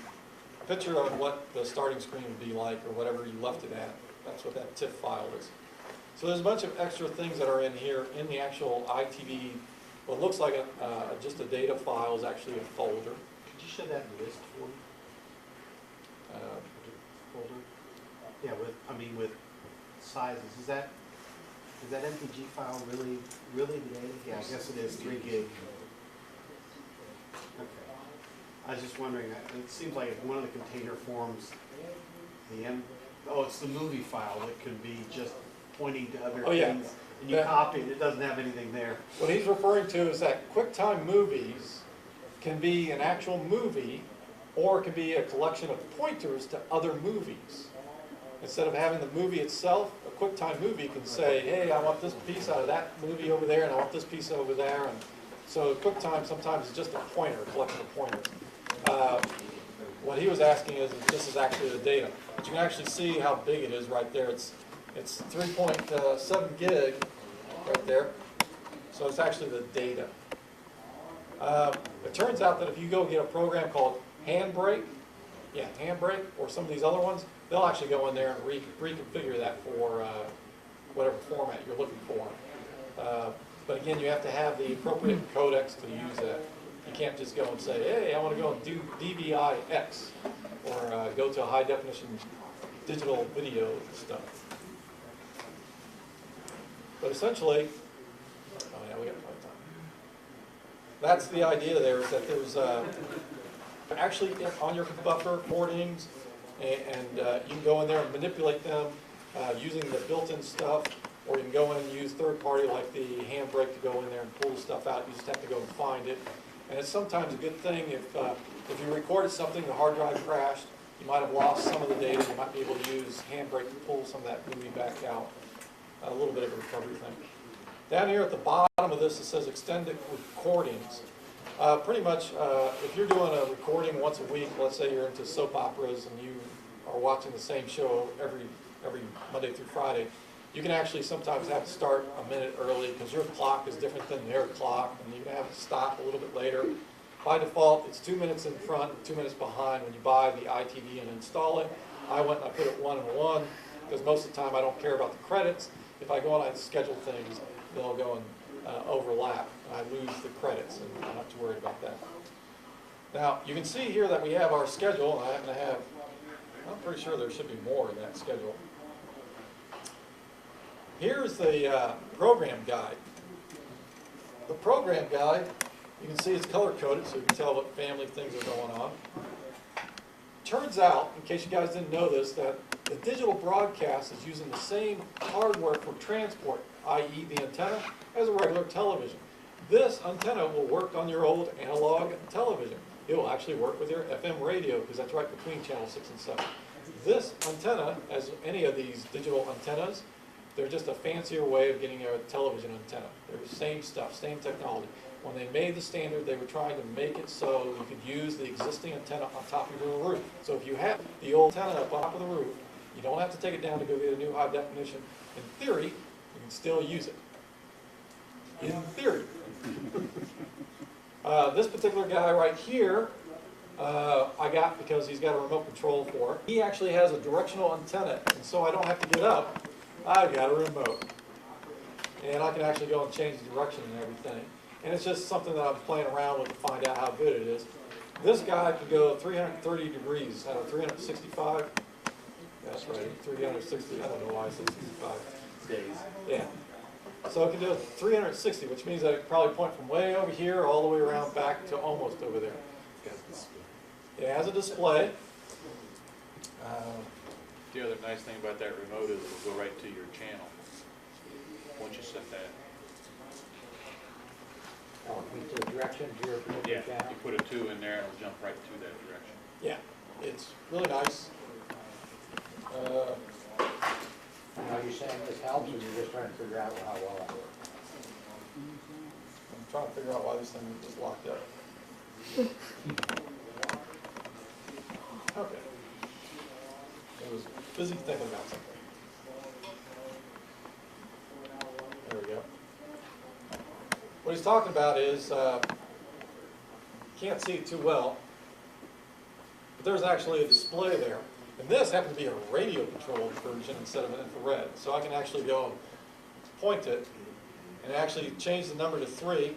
picture of what the starting screen would be like, or whatever you left it at. That's what that TIFF file is. So there's a bunch of extra things that are in here in the actual EyeTV. What looks like just a data file is actually a folder. Could you show that list for me? Folder? Yeah, with sizes. Is that MPG file really the data? Yeah, I guess it is 3 gig. Okay. I was just wondering, it seems like one of the container forms, it's the movie file that could be just pointing to other things, and you copy it, it doesn't have anything there. What he's referring to is that QuickTime Movies can be an actual movie, or it can be a collection of pointers to other movies. Instead of having the movie itself, a QuickTime movie can say, hey, I want this piece out of that movie over there, and I want this piece over there. And so QuickTime sometimes is just a pointer, a collection of pointers. What he was asking is if this is actually the data. But you can actually see how big it is right there. It's 3.7 gig right there. So it's actually the data. It turns out that if you go get a program called Handbrake, or some of these other ones, they'll actually go in there and reconfigure that for whatever format you're looking for. But again, you have to have the appropriate codecs to use that. You can't just go and say, hey, I want to go and do DVI-X, or go to a high definition digital video stuff. But essentially, we got plenty of time. That's the idea there, is that there's actually on your buffer recordings, and you can go in there and manipulate them using the built-in stuff, or you can go in and use third-party like the Handbrake to go in there and pull the stuff out. You just have to go and find it. And it's sometimes a good thing if you recorded something, the hard drive crashed, you might have lost some of the data, you might be able to use Handbrake to pull some of that movie back out. A little bit of a recovery thing. Down here at the bottom of this, it says extended recordings. Pretty much, if you're doing a recording once a week, let's say you're into soap operas and you are watching the same show every Monday through Friday, you can actually sometimes have to start a minute early because your clock is different than their clock, and you can have to stop a little bit later. By default, it's 2 minutes in front, 2 minutes behind when you buy the EyeTV and install it. I went and I put it 1 and 1 because most of the time I don't care about the credits. If I go on and schedule things, they'll go and overlap, and I lose the credits, and I'm not too worried about that. Now, you can see here that we have our schedule, and I happen to have, I'm pretty sure there should be more in that schedule. Here's the program guide. The program guide, you can see it's color-coded, so you can tell what family things are going on. Turns out, in case you guys didn't know this, that the digital broadcast is using the same hardware for transport, i.e. the antenna, as a regular television. This antenna will work on your old analog television. It will actually work with your FM radio, because that's right between channel 6 and 7. This antenna, as any of these digital antennas, they're just a fancier way of getting a television antenna. They're the same stuff, same technology. When they made the standard, they were trying to make it so you could use the existing antenna on top of your roof. So if you have the old antenna up on top of the roof, you don't have to take it down to go get a new high definition. In theory, you can still use it. In theory. This particular guy right here I got because he's got a remote control for it. He actually has a directional antenna, and so I don't have to get up. I've got a remote. And I can actually go and change the direction and everything. And it's just something that I'm playing around with to find out how good it is. This guy can go 330 degrees out of 365. That's right, 360. I don't know why I said 65 days. Yeah. So it can do 360, which means that it can probably point from way over here all the way around back to almost over there. It has a display. The other nice thing about that remote is it'll go right to your channel once you set that. Oh, meets the directions here. Yeah, you put a 2 in there and it'll jump right to that direction. Yeah, it's really nice. Are you saying this helps, or you're just trying to figure out how well that works? I'm trying to figure out why this thing is locked up. Okay. I was busy thinking about something. There we go. What he's talking about is, can't see it too well, but there's actually a display there. And this happens to be a radio controlled version instead of an infrared. So I can actually go and point it and actually change the number to 3.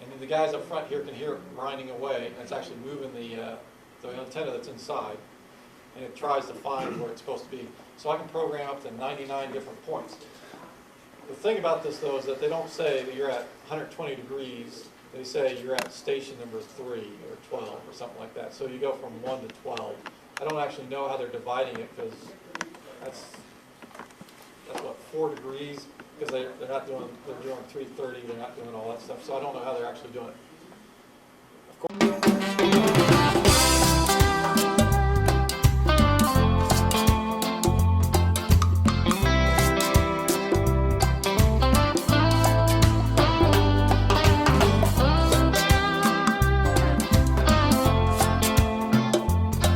And then the guys up front here can hear it grinding away. And it's actually moving the antenna that's inside. And it tries to find where it's supposed to be. So I can program up to 99 different points. The thing about this, though, is that they don't say that you're at 120 degrees. They say you're at station number 3 or 12 or something like that. So you go from 1 to 12. I don't actually know how they're dividing it because that's what, 4 degrees? Because they're not doing, they're doing 330, they're not doing all that stuff. So I don't know how they're actually doing it. Of course.